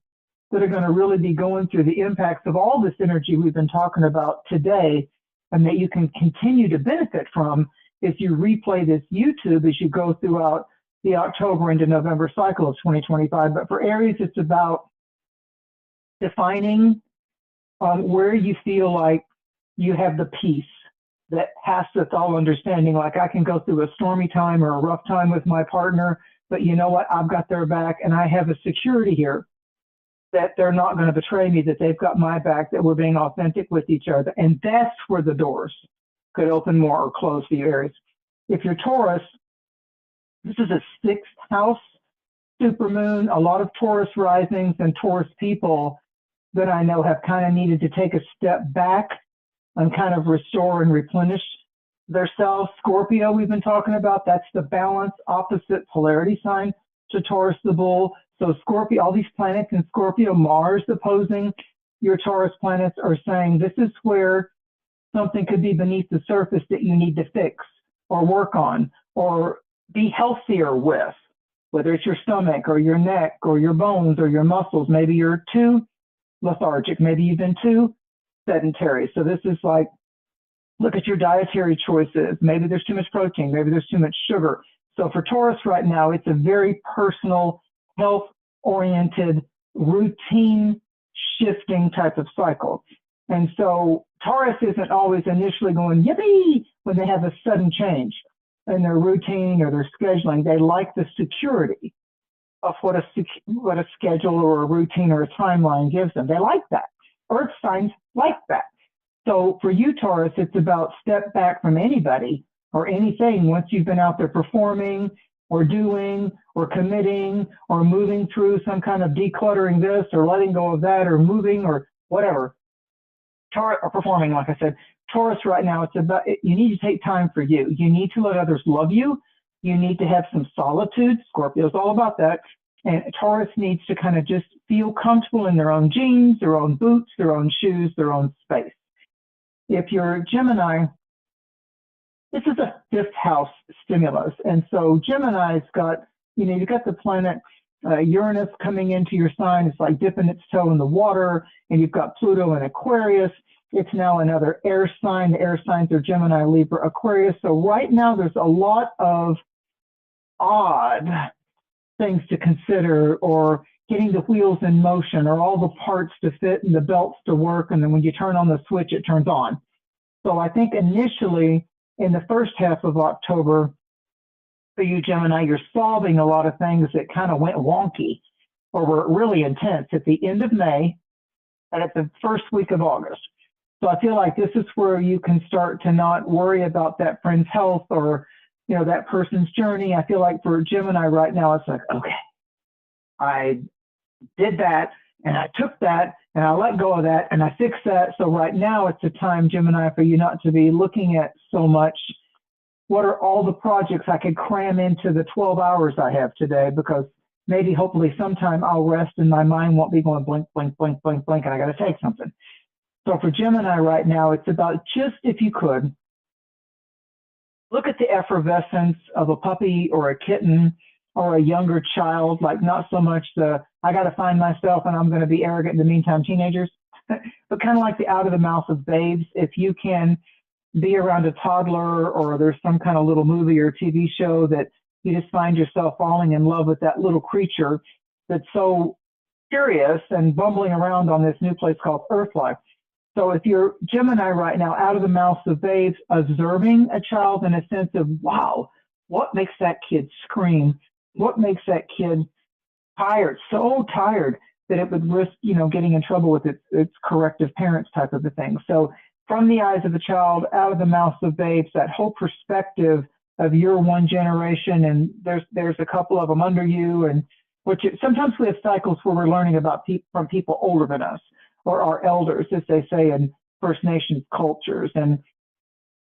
that are going to really be going through the impacts of all this energy we've been talking about today, and that you can continue to benefit from if you replay this YouTube as you go throughout the October into November cycle of 2025. But for Aries, it's about defining where you feel like you have the peace that passes all understanding. Like, I can go through a stormy time or a rough time with my partner, but you know what? I've got their back, and I have a security here that they're not going to betray me, that they've got my back, that we're being authentic with each other. And that's where the doors could open more or close for you, Aries. If you're Taurus, this is a 6th house supermoon. A lot of Taurus risings and Taurus people that I know have kind of needed to take a step back and kind of restore and replenish themselves. Scorpio, we've been talking about, that's the balance opposite polarity sign to Taurus the bull. So Scorpio, all these planets in Scorpio, Mars opposing your Taurus planets, are saying this is where something could be beneath the surface that you need to fix or work on or be healthier with, whether it's your stomach or your neck or your bones or your muscles. Maybe you're too lethargic. Maybe you've been too sedentary. So this is like, look at your dietary choices. Maybe there's too much protein. Maybe there's too much sugar. So for Taurus right now, it's a very personal health-oriented, routine shifting type of cycle. And so Taurus isn't always initially going, yippee, when they have a sudden change in their routine or their scheduling. They like the security of what a schedule or a routine or a timeline gives them. They like that. Earth signs like that. So for you, Taurus, it's about step back from anybody or anything once you've been out there performing or doing or committing or moving through some kind of decluttering this or letting go of that or moving or whatever. Taurus, or performing, like I said, Taurus right now, it's about, you need to take time for you. You need to let others love you. You need to have some solitude. Scorpio's all about that. And Taurus needs to kind of just feel comfortable in their own jeans, their own boots, their own shoes, their own space. If you're Gemini, this is a fifth house stimulus. And so Gemini's got, you've got the planet Uranus coming into your sign. It's like dipping its toe in the water. And you've got Pluto in Aquarius. It's now another air sign. The air signs are Gemini, Libra, Aquarius. So right now there's a lot of odd things to consider, or getting the wheels in motion, or all the parts to fit and the belts to work. And then when you turn on the switch, it turns on. So I think initially in the first half of October, for you, Gemini, you're solving a lot of things that kind of went wonky or were really intense at the end of May and at the first week of August. So I feel like this is where you can start to not worry about that friend's health or, that person's journey. I feel like for Gemini right now, it's like, okay, I did that and I took that and I let go of that and I fixed that. So right now it's a time, Gemini, for you not to be looking at so much, what are all the projects I could cram into the 12 hours I have today, because maybe hopefully sometime I'll rest and my mind won't be going blink, blink, blink, blink, blink, and I got to take something. So for Gemini right now, it's about just, if you could, look at the effervescence of a puppy or a kitten or a younger child, like not so much the, I got to find myself and I'm going to be arrogant in the meantime, teenagers, but kind of like the out of the mouth of babes. If you can be around a toddler, or there's some kind of little movie or TV show that you just find yourself falling in love with that little creature that's so curious and bumbling around on this new place called Earth life. So if you're Gemini right now, out of the mouths of babes, observing a child in a sense of, wow, what makes that kid scream? What makes that kid tired, so tired that it would risk, getting in trouble with its corrective parents type of a thing. So from the eyes of a child, out of the mouths of babes, that whole perspective of your one generation, and there's a couple of them under you, and sometimes we have cycles where we're learning about from people older than us, or our elders, as they say in First Nations cultures. And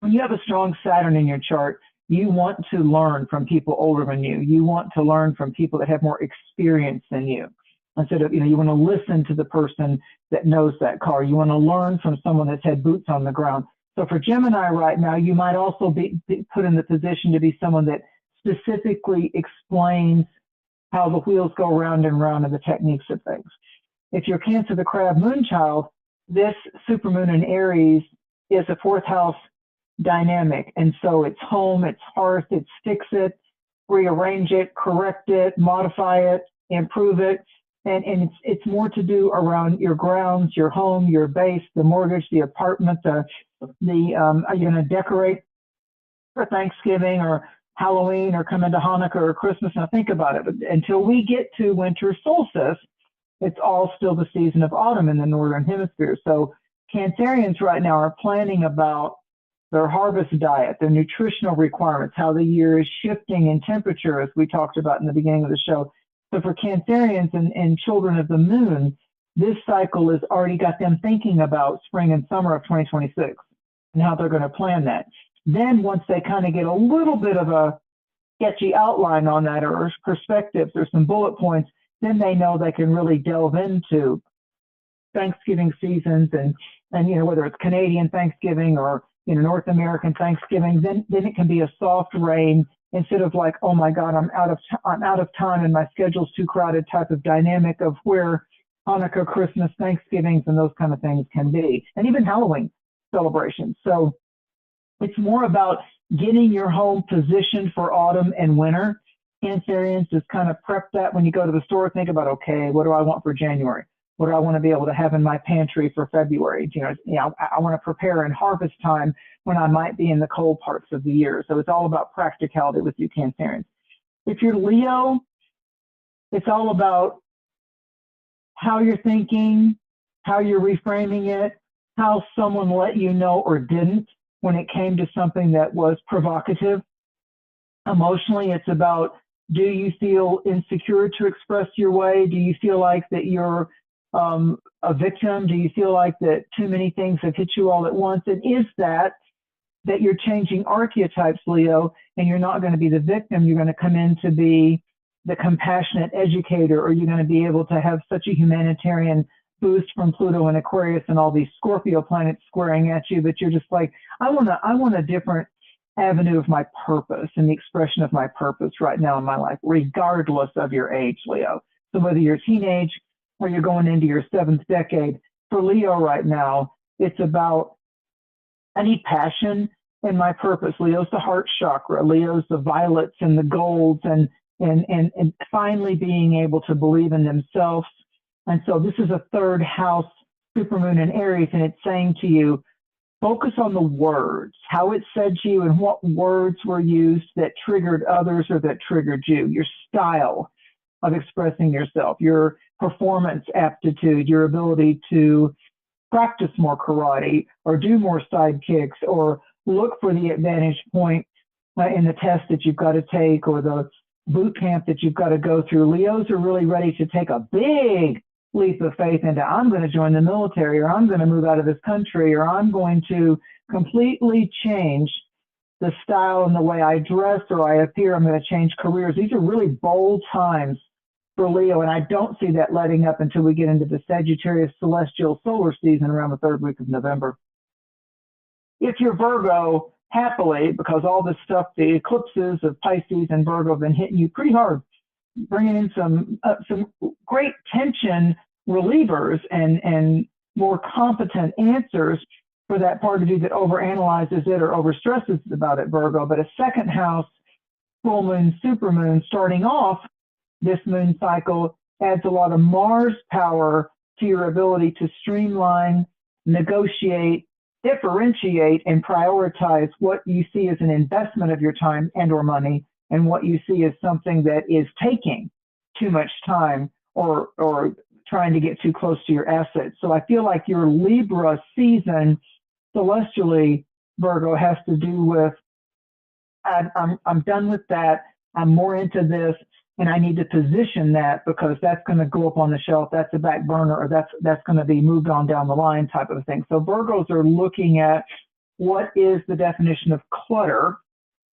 when you have a strong Saturn in your chart, you want to learn from people older than you. You want to learn from people that have more experience than you. Instead of, you want to listen to the person that knows that car. You want to learn from someone that's had boots on the ground. So for Gemini right now, you might also be put in the position to be someone that specifically explains how the wheels go round and round and the techniques of things. If you're Cancer, the Crab Moon child, this supermoon in Aries is a fourth house dynamic. And so it's home, it's hearth, it's fix it, rearrange it, correct it, modify it, improve it. And it's more to do around your grounds, your home, your base, the mortgage, the apartment, are you going to decorate for Thanksgiving or Halloween or come into Hanukkah or Christmas? Now think about it. But until we get to winter solstice, it's all still the season of autumn in the Northern Hemisphere. So Cancerians right now are planning about their harvest diet, their nutritional requirements, how the year is shifting in temperature, as we talked about in the beginning of the show. So for Cancerians and children of the moon, this cycle has already got them thinking about spring and summer of 2026 and how they're going to plan that. Then once they kind of get a little bit of a sketchy outline on that, or perspectives or some bullet points, then they know they can really delve into Thanksgiving seasons and whether it's Canadian Thanksgiving or North American Thanksgiving, then it can be a soft rain instead of like, oh my God, I'm out of time and my schedule's too crowded type of dynamic of where Hanukkah, Christmas, Thanksgivings, and those kind of things can be, and even Halloween celebrations. So it's more about getting your home positioned for autumn and winter Cancerians just kind of prep that when you go to the store. Think about, okay, what do I want for January? What do I want to be able to have in my pantry for February? I want to prepare in harvest time when I might be in the cold parts of the year. So it's all about practicality with you Cancerians. If you're Leo, it's all about how you're thinking, how you're reframing it, how someone let you know or didn't when it came to something that was provocative. Emotionally, it's about, do you feel insecure to express your way? Do you feel like that you're a victim? Do you feel like that too many things have hit you all at once? And is that you're changing archetypes, Leo, and you're not going to be the victim. You're going to come in to be the compassionate educator, or you're going to be able to have such a humanitarian boost from Pluto and Aquarius and all these Scorpio planets squaring at you, but you're just like, I want a different avenue of my purpose and the expression of my purpose right now in my life, regardless of your age, Leo. So whether you're a teenage or you're going into your 7th decade, for Leo right now, it's about, I need passion in my purpose. Leo's the heart chakra. Leo's the violets and the golds, and finally being able to believe in themselves. And so this is a 3rd house supermoon in Aries, and it's saying to you, focus on the words, how it's said to you and what words were used that triggered others or that triggered you, your style of expressing yourself, your performance aptitude, your ability to practice more karate or do more side kicks or look for the advantage point in the test that you've got to take or the boot camp that you've got to go through. Leos are really ready to take a big leap of faith into, I'm going to join the military, or I'm going to move out of this country, or I'm going to completely change the style and the way I dress or I appear. I'm going to change careers. These are really bold times for Leo, and I don't see that letting up until we get into the Sagittarius celestial solar season around the 3rd week of November. If you're Virgo, happily, because all this stuff, the eclipses of Pisces and Virgo have been hitting you pretty hard, bringing in some great tension relievers and more competent answers for that part of you that overanalyzes it or overstresses about it, Virgo. But a 2nd house full moon, supermoon starting off this moon cycle adds a lot of Mars power to your ability to streamline, negotiate, differentiate, and prioritize what you see as an investment of your time and or money, and what you see as something that is taking too much time or trying to get too close to your assets. So I feel like your Libra season celestially, Virgo, has to do with, I'm done with that. I'm more into this, and I need to position that because that's going to go up on the shelf. That's a back burner, or that's going to be moved on down the line type of thing. So Virgos are looking at what is the definition of clutter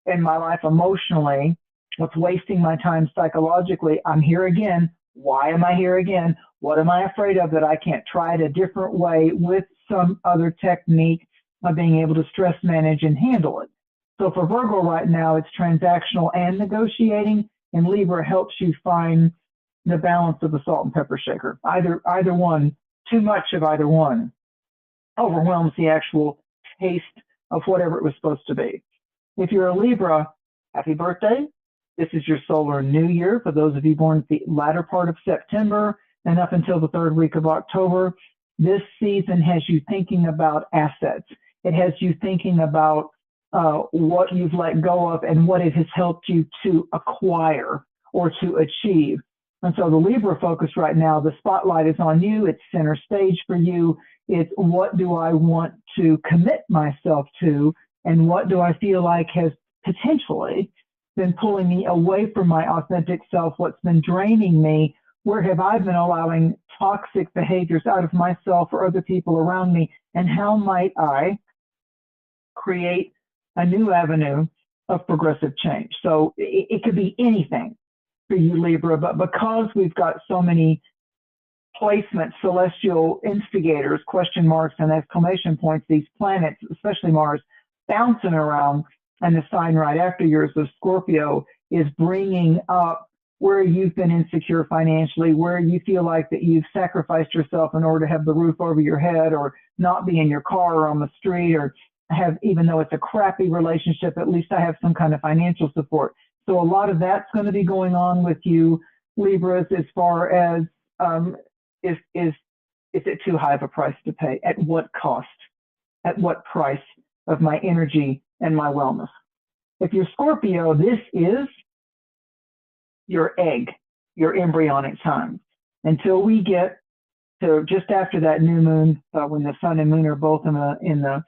in my life emotionally, what's wasting my time psychologically. I'm here again. Why am I here again? What am I afraid of that I can't try it a different way with some other technique of being able to stress manage and handle it? So for Virgo right now, it's transactional and negotiating, and Libra helps you find the balance of the salt and pepper shaker. Either one, too much of either one overwhelms the actual taste of whatever it was supposed to be. If you're a Libra, happy birthday. This is your solar new year for those of you born at the latter part of September and up until the 3rd week of October. This season has you thinking about assets. It has you thinking about what you've let go of and what it has helped you to acquire or to achieve. And so the Libra focus right now, the spotlight is on you. It's center stage for you. It's what do I want to commit myself to, and what do I feel like has potentially been pulling me away from my authentic self, what's been draining me, where have I been allowing toxic behaviors out of myself or other people around me, and how might I create a new avenue of progressive change. So it could be anything for you, Libra, but because we've got so many placements, celestial instigators, question marks and exclamation points, these planets, especially Mars, bouncing around, and the sign right after yours of Scorpio is bringing up where you've been insecure financially, where you feel like that you've sacrificed yourself in order to have the roof over your head, or not be in your car or on the street, or have, even though it's a crappy relationship, at least I have some kind of financial support. So a lot of that's going to be going on with you, Libras, as far as is it too high of a price to pay? At what cost? At what price of my energy and my wellness? If you're Scorpio, this is your egg, your embryonic time. Until we get to just after that new moon, when the sun and moon are both in the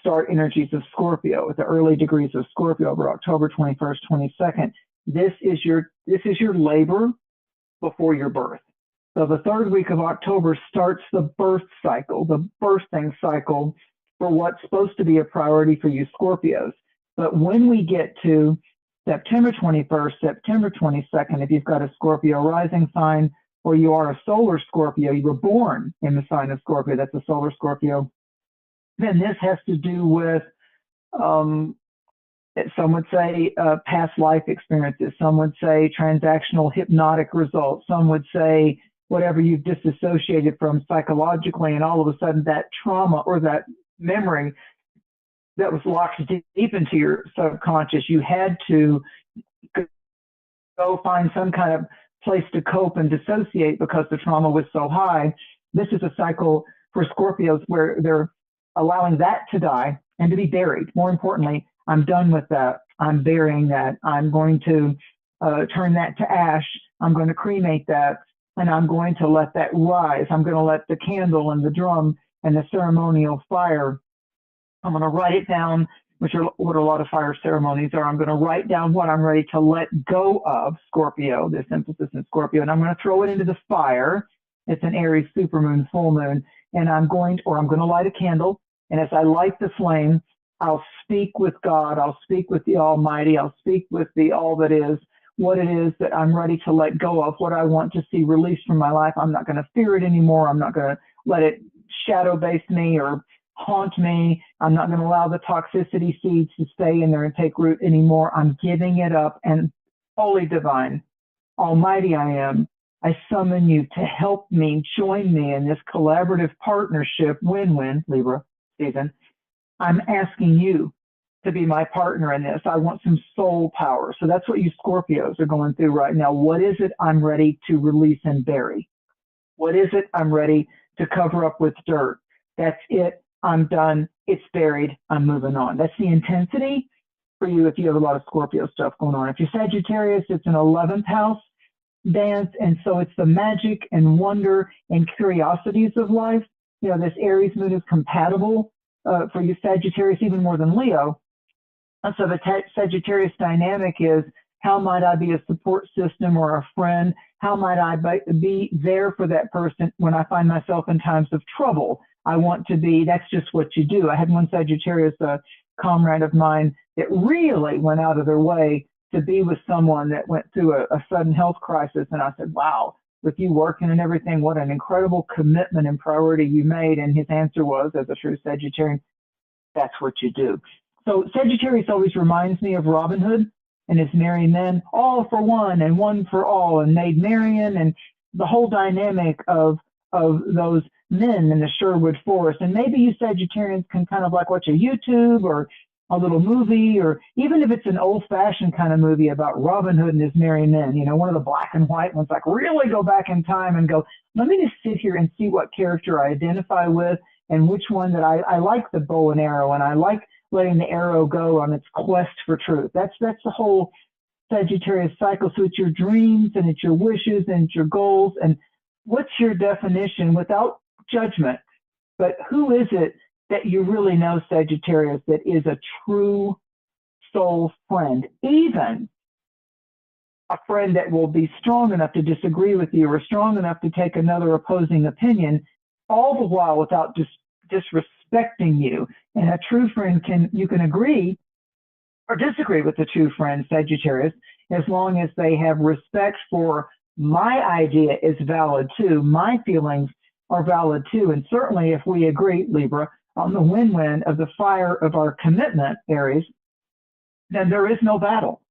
start energies of Scorpio, at the early degrees of Scorpio over October 21st, 22nd, this is your labor before your birth. So the third week of October starts the birth cycle, the birthing cycle for what's supposed to be a priority for you Scorpios. But when we get to September 21st, September 22nd, if you've got a Scorpio rising sign or you are a solar Scorpio, you were born in the sign of Scorpio, that's a solar Scorpio, then this has to do with, some would say, past life experiences. Some would say transactional hypnotic results. Some would say whatever you've disassociated from psychologically, and all of a sudden that trauma or that memory that was locked deep into your subconscious, you had to go find some kind of place to cope and dissociate because the trauma was so high. This is a cycle for Scorpios where they're allowing that to die and to be buried. More importantly, I'm done with that. I'm burying that. I'm going to turn that to ash. I'm going to cremate that, and I'm going to let that rise. I'm going to let the candle and the drum and the ceremonial fire, I'm going to write it down, which are what a lot of fire ceremonies are. I'm going to write down what I'm ready to let go of, Scorpio, this emphasis in Scorpio, and I'm going to throw it into the fire. It's an Aries supermoon, full moon, and I'm going to light a candle, and as I light the flame, I'll speak with God, I'll speak with the Almighty, I'll speak with the all that is, what it is that I'm ready to let go of, what I want to see released from my life. I'm not going to fear it anymore. I'm not going to let it shadow base me or haunt me. I'm not going to allow the toxicity seeds to stay in there and take root anymore. I'm giving it up, and holy divine, almighty I am, I summon you to help me, join me in this collaborative partnership, win-win, Libra season. I'm asking you to be my partner in this. I want some soul power. So that's what you Scorpios are going through right now. What is it I'm ready to release and bury? What is it I'm ready to cover up with dirt? That's it. I'm done. It's buried. I'm moving on. That's the intensity for you if you have a lot of Scorpio stuff going on. If you're Sagittarius, it's an 11th house dance, and so it's the magic and wonder and curiosities of life. You know, this Aries moon is compatible for you Sagittarius even more than Leo. And so the Sagittarius dynamic is, how might I be a support system or a friend? How might I be there for that person when I find myself in times of trouble? I want to be, that's just what you do. I had one Sagittarius, a comrade of mine, that really went out of their way to be with someone that went through a sudden health crisis. And I said, wow, with you working and everything, what an incredible commitment and priority you made. And his answer was, as a true Sagittarian, that's what you do. So Sagittarius always reminds me of Robin Hood and his merry men, all for one and one for all, and Maid Marian, and the whole dynamic of those men in the Sherwood Forest. And maybe you Sagittarians can kind of like watch a YouTube or a little movie, or even if it's an old-fashioned kind of movie about Robin Hood and his merry men, you know, one of the black and white ones, like really go back in time and go, let me just sit here and see what character I identify with and which one that I like the bow and arrow, and I like letting the arrow go on its quest for truth. That's the whole Sagittarius cycle. So it's your dreams and it's your wishes and it's your goals. And what's your definition without judgment? But who is it that you really know, Sagittarius, that is a true soul friend? Even a friend that will be strong enough to disagree with you or strong enough to take another opposing opinion, all the while without disrespecting you. And a true friend you can agree or disagree with a true friend, Sagittarius, as long as they have respect for my idea is valid too. My feelings are valid too. And certainly if we agree, Libra, on the win-win of the fire of our commitment, Aries, then there is no battle.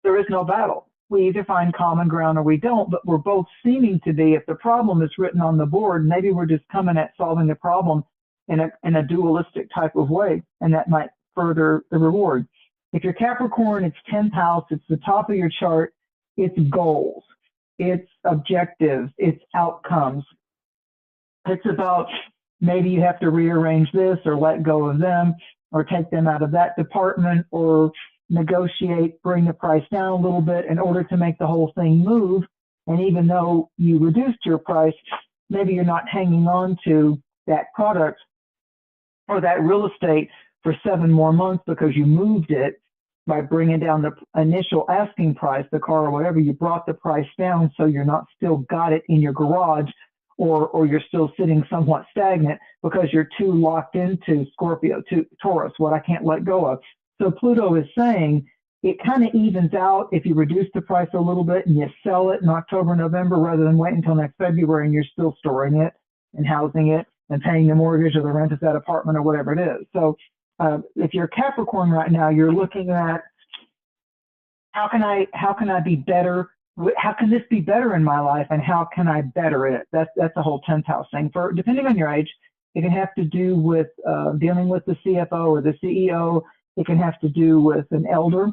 There is no battle. We either find common ground or we don't, but we're both seeming to be, if the problem is written on the board, maybe we're just coming at solving the problem in a dualistic type of way, and that might further the reward. If you're Capricorn, it's 10th house, it's the top of your chart, it's goals, it's objectives, it's outcomes. It's about maybe you have to rearrange this or let go of them or take them out of that department or negotiate, bring the price down a little bit in order to make the whole thing move. And even though you reduced your price, maybe you're not hanging on to that product or that real estate for 7 more months because you moved it by bringing down the initial asking price, the car or whatever. You brought the price down so you're not still got it in your garage, or you're still sitting somewhat stagnant because you're too locked into Scorpio, to Taurus, what I can't let go of. So Pluto is saying it kind of evens out if you reduce the price a little bit and you sell it in October, November, rather than wait until next February and you're still storing it and housing it and paying the mortgage or the rent of that apartment or whatever it is. So if you're Capricorn right now, you're looking at how can I be better? How can this be better in my life, and how can I better it? That's a whole 10th house thing. For depending on your age, it can have to do with dealing with the CFO or the CEO. It can have to do with an elder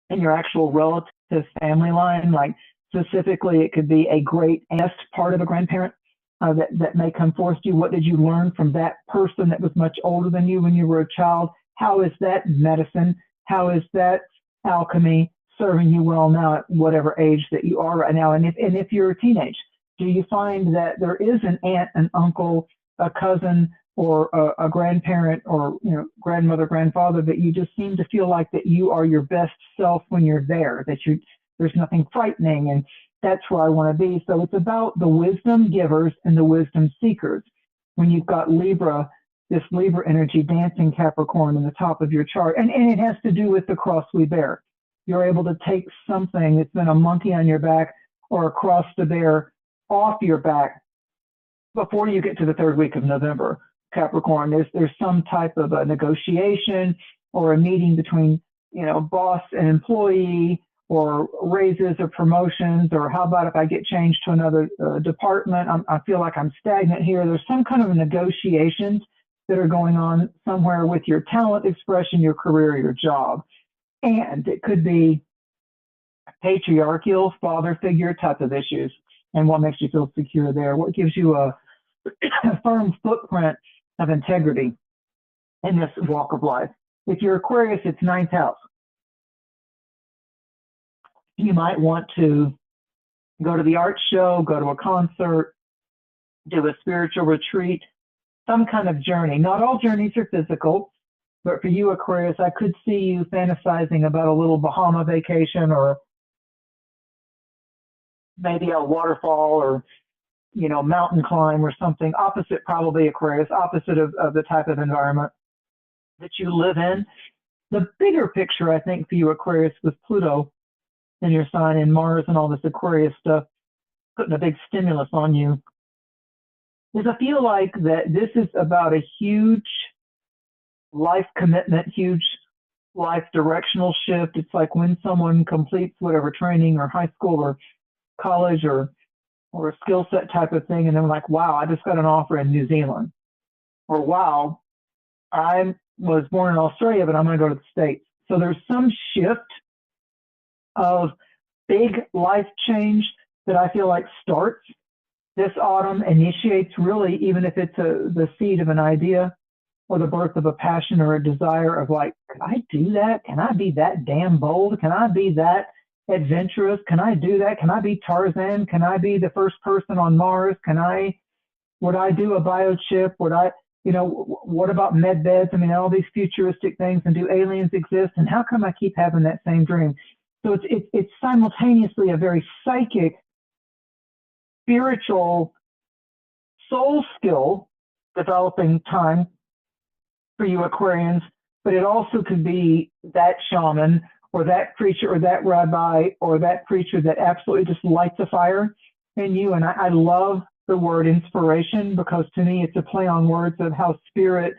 in your actual relative family line. Like specifically, it could be a great aunt, part of a grandparent that may come forth to you. What did you learn from that person that was much older than you when you were a child? How is that medicine? How is that alchemy serving you well now at whatever age that you are right now? And if you're a teenage, do you find that there is an aunt, an uncle, a cousin, or a grandparent, or grandmother, grandfather, that you just seem to feel like that you are your best self when you're there, that there's nothing frightening, and that's where I want to be. So it's about the wisdom givers and the wisdom seekers. When you've got Libra, this Libra energy dancing Capricorn in the top of your chart, and it has to do with the cross we bear. You're able to take something that's been a monkey on your back or a cross to bear off your back before you get to the 3rd week of November. Capricorn, there's some type of a negotiation or a meeting between boss and employee, or raises or promotions, or how about if I get changed to another department? I feel like I'm stagnant here. There's some kind of negotiations that are going on somewhere with your talent expression, your career, your job. And it could be patriarchal father figure type of issues. And what makes you feel secure there? What gives you a firm footprint of integrity in this walk of life? If you're Aquarius, it's 9th house. You might want to go to the art show, go to a concert, do a spiritual retreat, some kind of journey. Not all journeys are physical, but for you, Aquarius, I could see you fantasizing about a little Bahama vacation, or maybe a waterfall, or mountain climb or something. Opposite, probably, Aquarius, opposite of the type of environment that you live in. The bigger picture, I think, for you, Aquarius, with Pluto in your sign and Mars and all this Aquarius stuff putting a big stimulus on you, is I feel like that this is about a huge life commitment, huge life directional shift. It's like when someone completes whatever training or high school or college or a skill set type of thing, and they're like, wow, I just got an offer in New Zealand. Or wow, I was born in Australia, but I'm going to go to the States. So there's some shift of big life change that I feel like starts this autumn, initiates really, even if it's the seed of an idea or the birth of a passion or a desire of like, can I do that? Can I be that damn bold? Can I be that adventurous? Can I do that? Can I be Tarzan? Can I be the first person on Mars? Would I do a biochip? What about med beds? I mean, all these futuristic things, and do aliens exist? And how come I keep having that same dream? So it's simultaneously a very psychic, spiritual, soul skill developing time for you Aquarians, but it also could be that shaman or that preacher or that rabbi or that preacher that absolutely just lights a fire in you. And I love the word inspiration, because to me it's a play on words of how spirit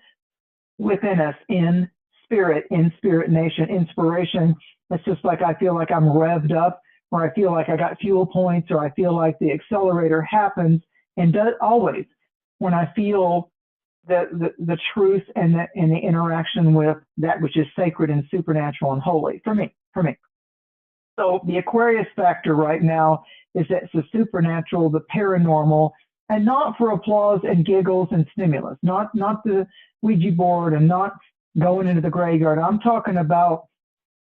within us, in spirit nation, inspiration. It's just like I feel like I'm revved up, or I feel like I got fuel points, or I feel like the accelerator happens, and does always when I feel the truth and the interaction with that which is sacred and supernatural and holy for me. So the Aquarius factor right now is that it's the supernatural, the paranormal, and not for applause and giggles and stimulus, not the Ouija board and not going into the graveyard. I'm talking about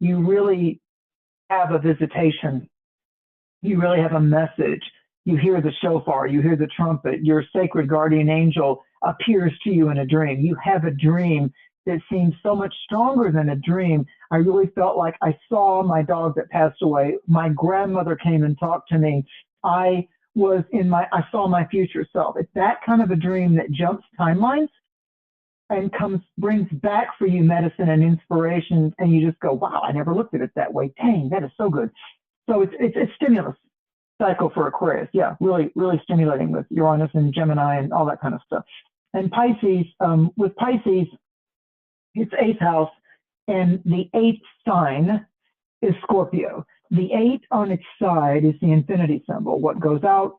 you really have a visitation. You really have a message. You hear the shofar, you hear the trumpet, your sacred guardian angel appears to you in a dream. You have a dream that seems so much stronger than a dream. I really felt like I saw my dog that passed away. My grandmother came and talked to me. I saw my future self. It's that kind of a dream that jumps timelines and brings back for you medicine and inspiration, and you just go, wow, I never looked at it that way. Dang, that is so good. So it's stimulus cycle for Aquarius. Yeah, really, really stimulating with Uranus and Gemini and all that kind of stuff. And Pisces, with Pisces, it's eighth house, and the eighth sign is Scorpio. The eight on its side is the infinity symbol. What goes out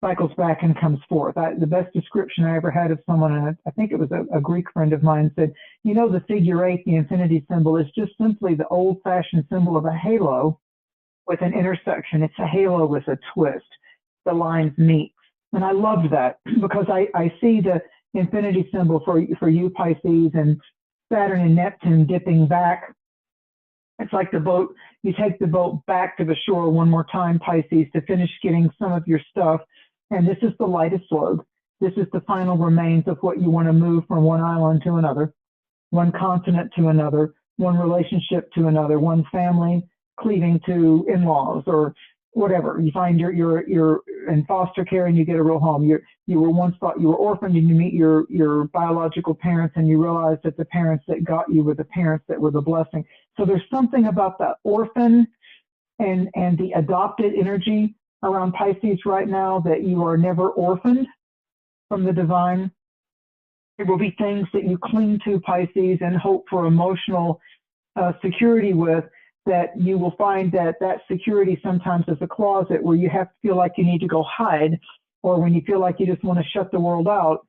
cycles back and comes forth. The best description I ever had of someone, and I think it was a Greek friend of mine, said, the figure eight, the infinity symbol, is just simply the old-fashioned symbol of a halo with an intersection. It's a halo with a twist. The lines meet. And I loved that because I see the infinity symbol for you, Pisces, and Saturn and Neptune dipping back. It's like the boat, you take the boat back to the shore one more time, Pisces, to finish getting some of your stuff. And this is the lightest load. This is the final remains of what you want to move from one island to another, one continent to another, one relationship to another, one family cleaving to in-laws or whatever. You find you're in foster care and you get a real home. You were once thought you were orphaned, and you meet your biological parents, and you realize that the parents that got you were the parents that were the blessing. So there's something about the orphan and the adopted energy around Pisces right now, that you are never orphaned from the divine. There will be things that you cling to, Pisces, and hope for emotional security with, that you will find that security sometimes is a closet where you have to feel like you need to go hide, or when you feel like you just want to shut the world out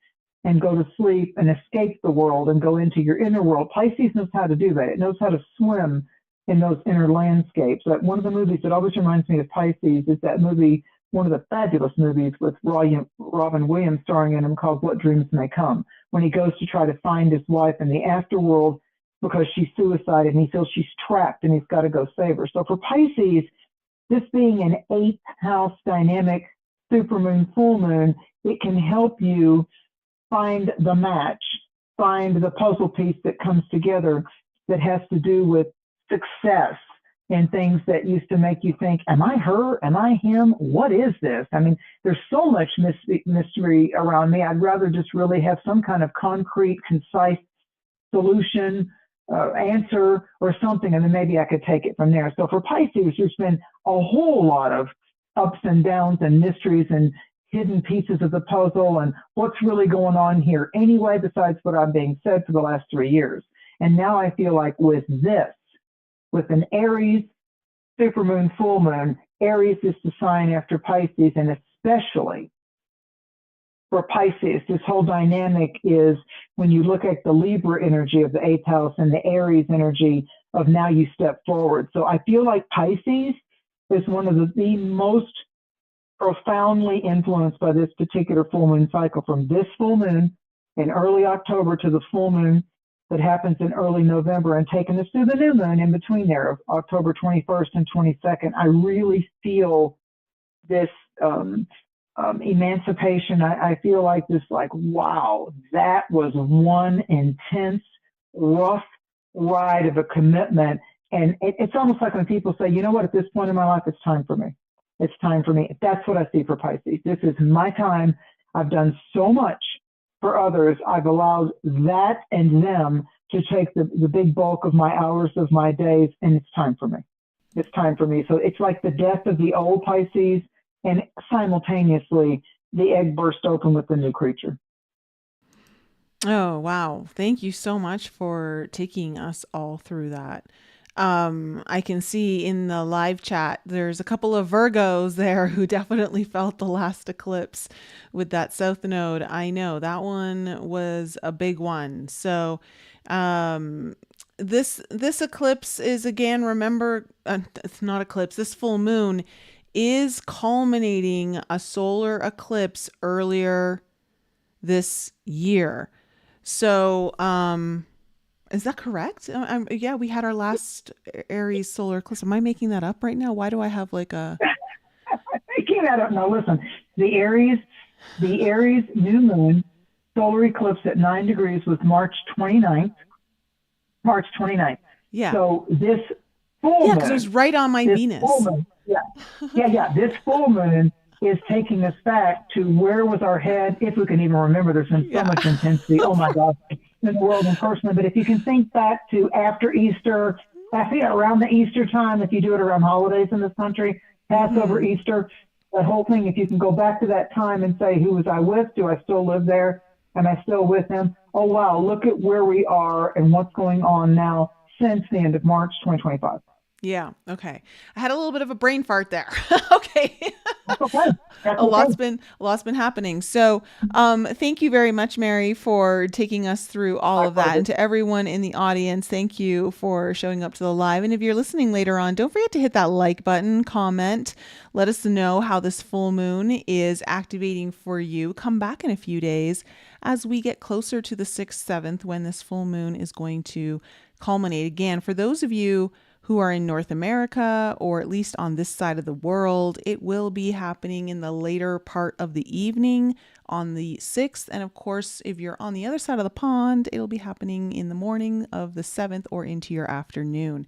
and go to sleep and escape the world and go into your inner world. Pisces knows how to do that. It knows how to swim in those inner landscapes. Like one of the movies that always reminds me of Pisces is that movie, one of the fabulous movies with Robin Williams starring in him, called What Dreams May Come, when he goes to try to find his wife in the afterworld because she's suicided and he feels she's trapped and he's got to go save her. So for Pisces, this being an eighth house dynamic, supermoon, full moon, it can help you find the match, find the puzzle piece that comes together that has to do with success and things that used to make you think, am I her? Am I him? What is this? I mean, there's so much mystery around me. I'd rather just really have some kind of concrete, concise solution, answer or something, and then maybe I could take it from there. So for Pisces, there's been a whole lot of ups and downs and mysteries and hidden pieces of the puzzle and what's really going on here anyway, besides what I'm being said for the last 3 years. And now I feel like with an Aries supermoon, full moon, Aries is the sign after Pisces, and especially for Pisces, this whole dynamic is when you look at the Libra energy of the eighth house and the Aries energy of now you step forward. So I feel like Pisces is one of the most profoundly influenced by this particular full moon cycle, from this full moon in early October to the full moon that happens in early November, and taking us through the new moon in between there of October 21st and 22nd. I really feel this emancipation. I feel like this, like, wow, that was one intense, rough ride of a commitment. And it's almost like when people say, you know what, at this point in my life, it's time for me. It's time for me. That's what I see for Pisces. This is my time. I've done so much for others. I've allowed that and them to take the big bulk of my hours of my days, and it's time for me. It's time for me. So it's like the death of the old Pisces, and simultaneously the egg burst open with the new creature. Oh, wow. Thank you so much for taking us all through that. I can see in the live chat, there's a couple of Virgos there who definitely felt the last eclipse with that South Node. I know that one was a big one. So, um, this eclipse is again, remember, it's not eclipse, this full moon is culminating a solar eclipse earlier this year. So, is that correct? Yeah, we had our last Aries solar eclipse. Am I making that up right now? Why do I have like a? I came out of no. Listen, the Aries new moon solar eclipse at 9 degrees was March 29th. March 29th. Yeah, So this full yeah, because it was moon, right on my this full Venus. moon, yeah, yeah. This full moon is taking us back to where was our head, if we can even remember. There's been so Yeah. much intensity. Oh my God, in the world and personally. But if you can think back to after Easter, I think around the Easter time, if you do it around holidays in this country, Passover, Mm-hmm. Easter, that whole thing. If you can go back to that time and say, who was I with? Do I still live there? Am I still with him? Oh wow, look at where we are and what's going on now since the end of March 2025. Yeah. Okay. I had a little bit of a brain fart there. Okay. That's okay. That's a lot's okay. been a lot's been happening. So, thank you very much, Mary, for taking us through all My of that, pleasure. and to everyone in the audience, thank you for showing up to the live. And if you're listening later on, don't forget to hit that like button, comment, let us know how this full moon is activating for you. Come back in a few days as we get closer to the 6th, 7th, when this full moon is going to culminate. Again, for those of you who are in North America, or at least on this side of the world, it will be happening in the later part of the evening on the 6th. And of course, if you're on the other side of the pond, it'll be happening in the morning of the 7th or into your afternoon.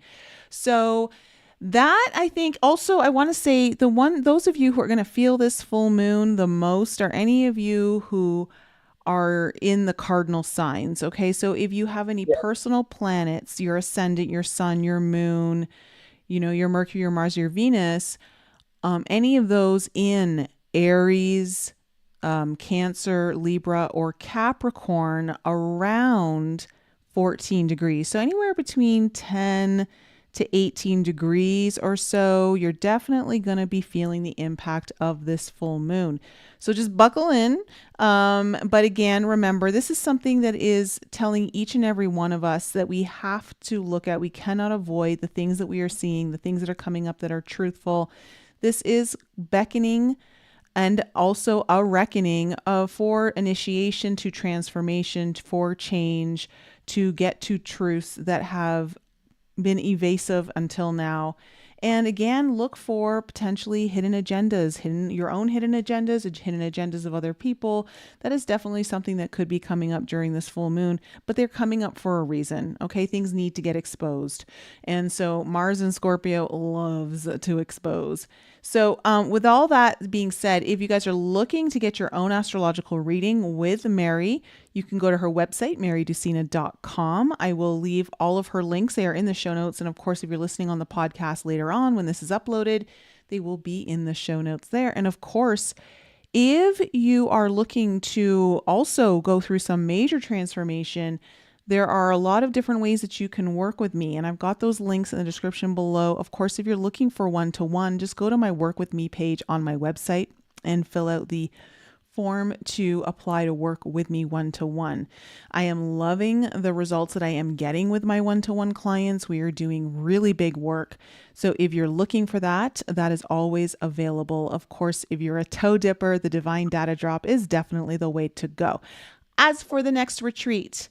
So, that I think also, I want to say, those of you who are going to feel this full moon the most are any of you who are in the cardinal signs. Okay. So if you have any Yeah. personal planets, your ascendant, your sun, your moon, your Mercury, your Mars, your Venus, any of those in Aries, Cancer, Libra, or Capricorn around 14 degrees. So anywhere between 10 to 18 degrees or so, you're definitely going to be feeling the impact of this full moon. So just buckle in. But again, remember, this is something that is telling each and every one of us that we have to look at. We cannot avoid the things that we are seeing, the things that are coming up that are truthful. This is beckoning and also a reckoning for initiation to transformation, for change, to get to truths that have been evasive until now. And again, look for potentially hidden agendas, your own hidden agendas of other people. That is definitely something that could be coming up during this full moon, but they're coming up for a reason. Okay, things need to get exposed. And so Mars in Scorpio loves to expose. So, with all that being said, if you guys are looking to get your own astrological reading with Mary, you can go to her website, marydusina.com. I will leave all of her links. They are in the show notes. And of course, if you're listening on the podcast later on when this is uploaded, they will be in the show notes there. And of course, if you are looking to also go through some major transformation, there are a lot of different ways that you can work with me, and I've got those links in the description below. Of course, if you're looking for one-to-one, just go to my Work With Me page on my website and fill out the form to apply to work with me one-to-one. I am loving the results that I am getting with my one-to-one clients. We are doing really big work. So if you're looking for that, that is always available. Of course, if you're a toe dipper, the Divine Data Drop is definitely the way to go. As for the next retreat,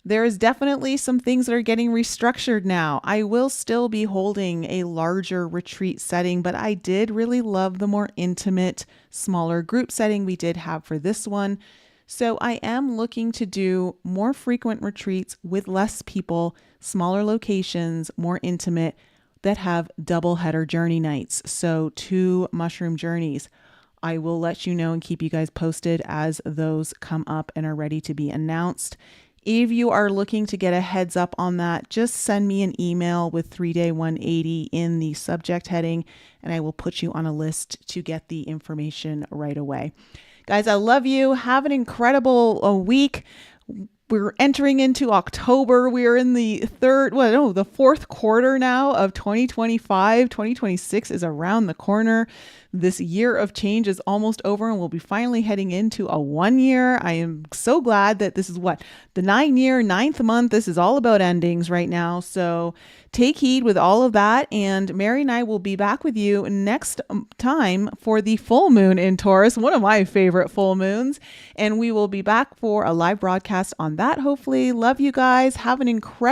there is definitely some things that are getting restructured now. I will still be holding a larger retreat setting, but I did really love the more intimate, smaller group setting we did have for this one. So I am looking to do more frequent retreats with less people, smaller locations, more intimate, that have double header journey nights. So 2 mushroom journeys. I will let you know and keep you guys posted as those come up and are ready to be announced. If you are looking to get a heads up on that, just send me an email with 3-day 180 in the subject heading, and I will put you on a list to get the information right away. Guys, I love you. Have an incredible week. we're entering into October. We are in the the fourth quarter now of 2025. 2026 is around the corner. This year of change is almost over and we'll be finally heading into a 1 year. I am so glad that this is the 9th month. This is all about endings right now. So take heed with all of that. And Mary and I will be back with you next time for the full moon in Taurus, one of my favorite full moons. And we will be back for a live broadcast on that, hopefully. Love you guys. Have an incredible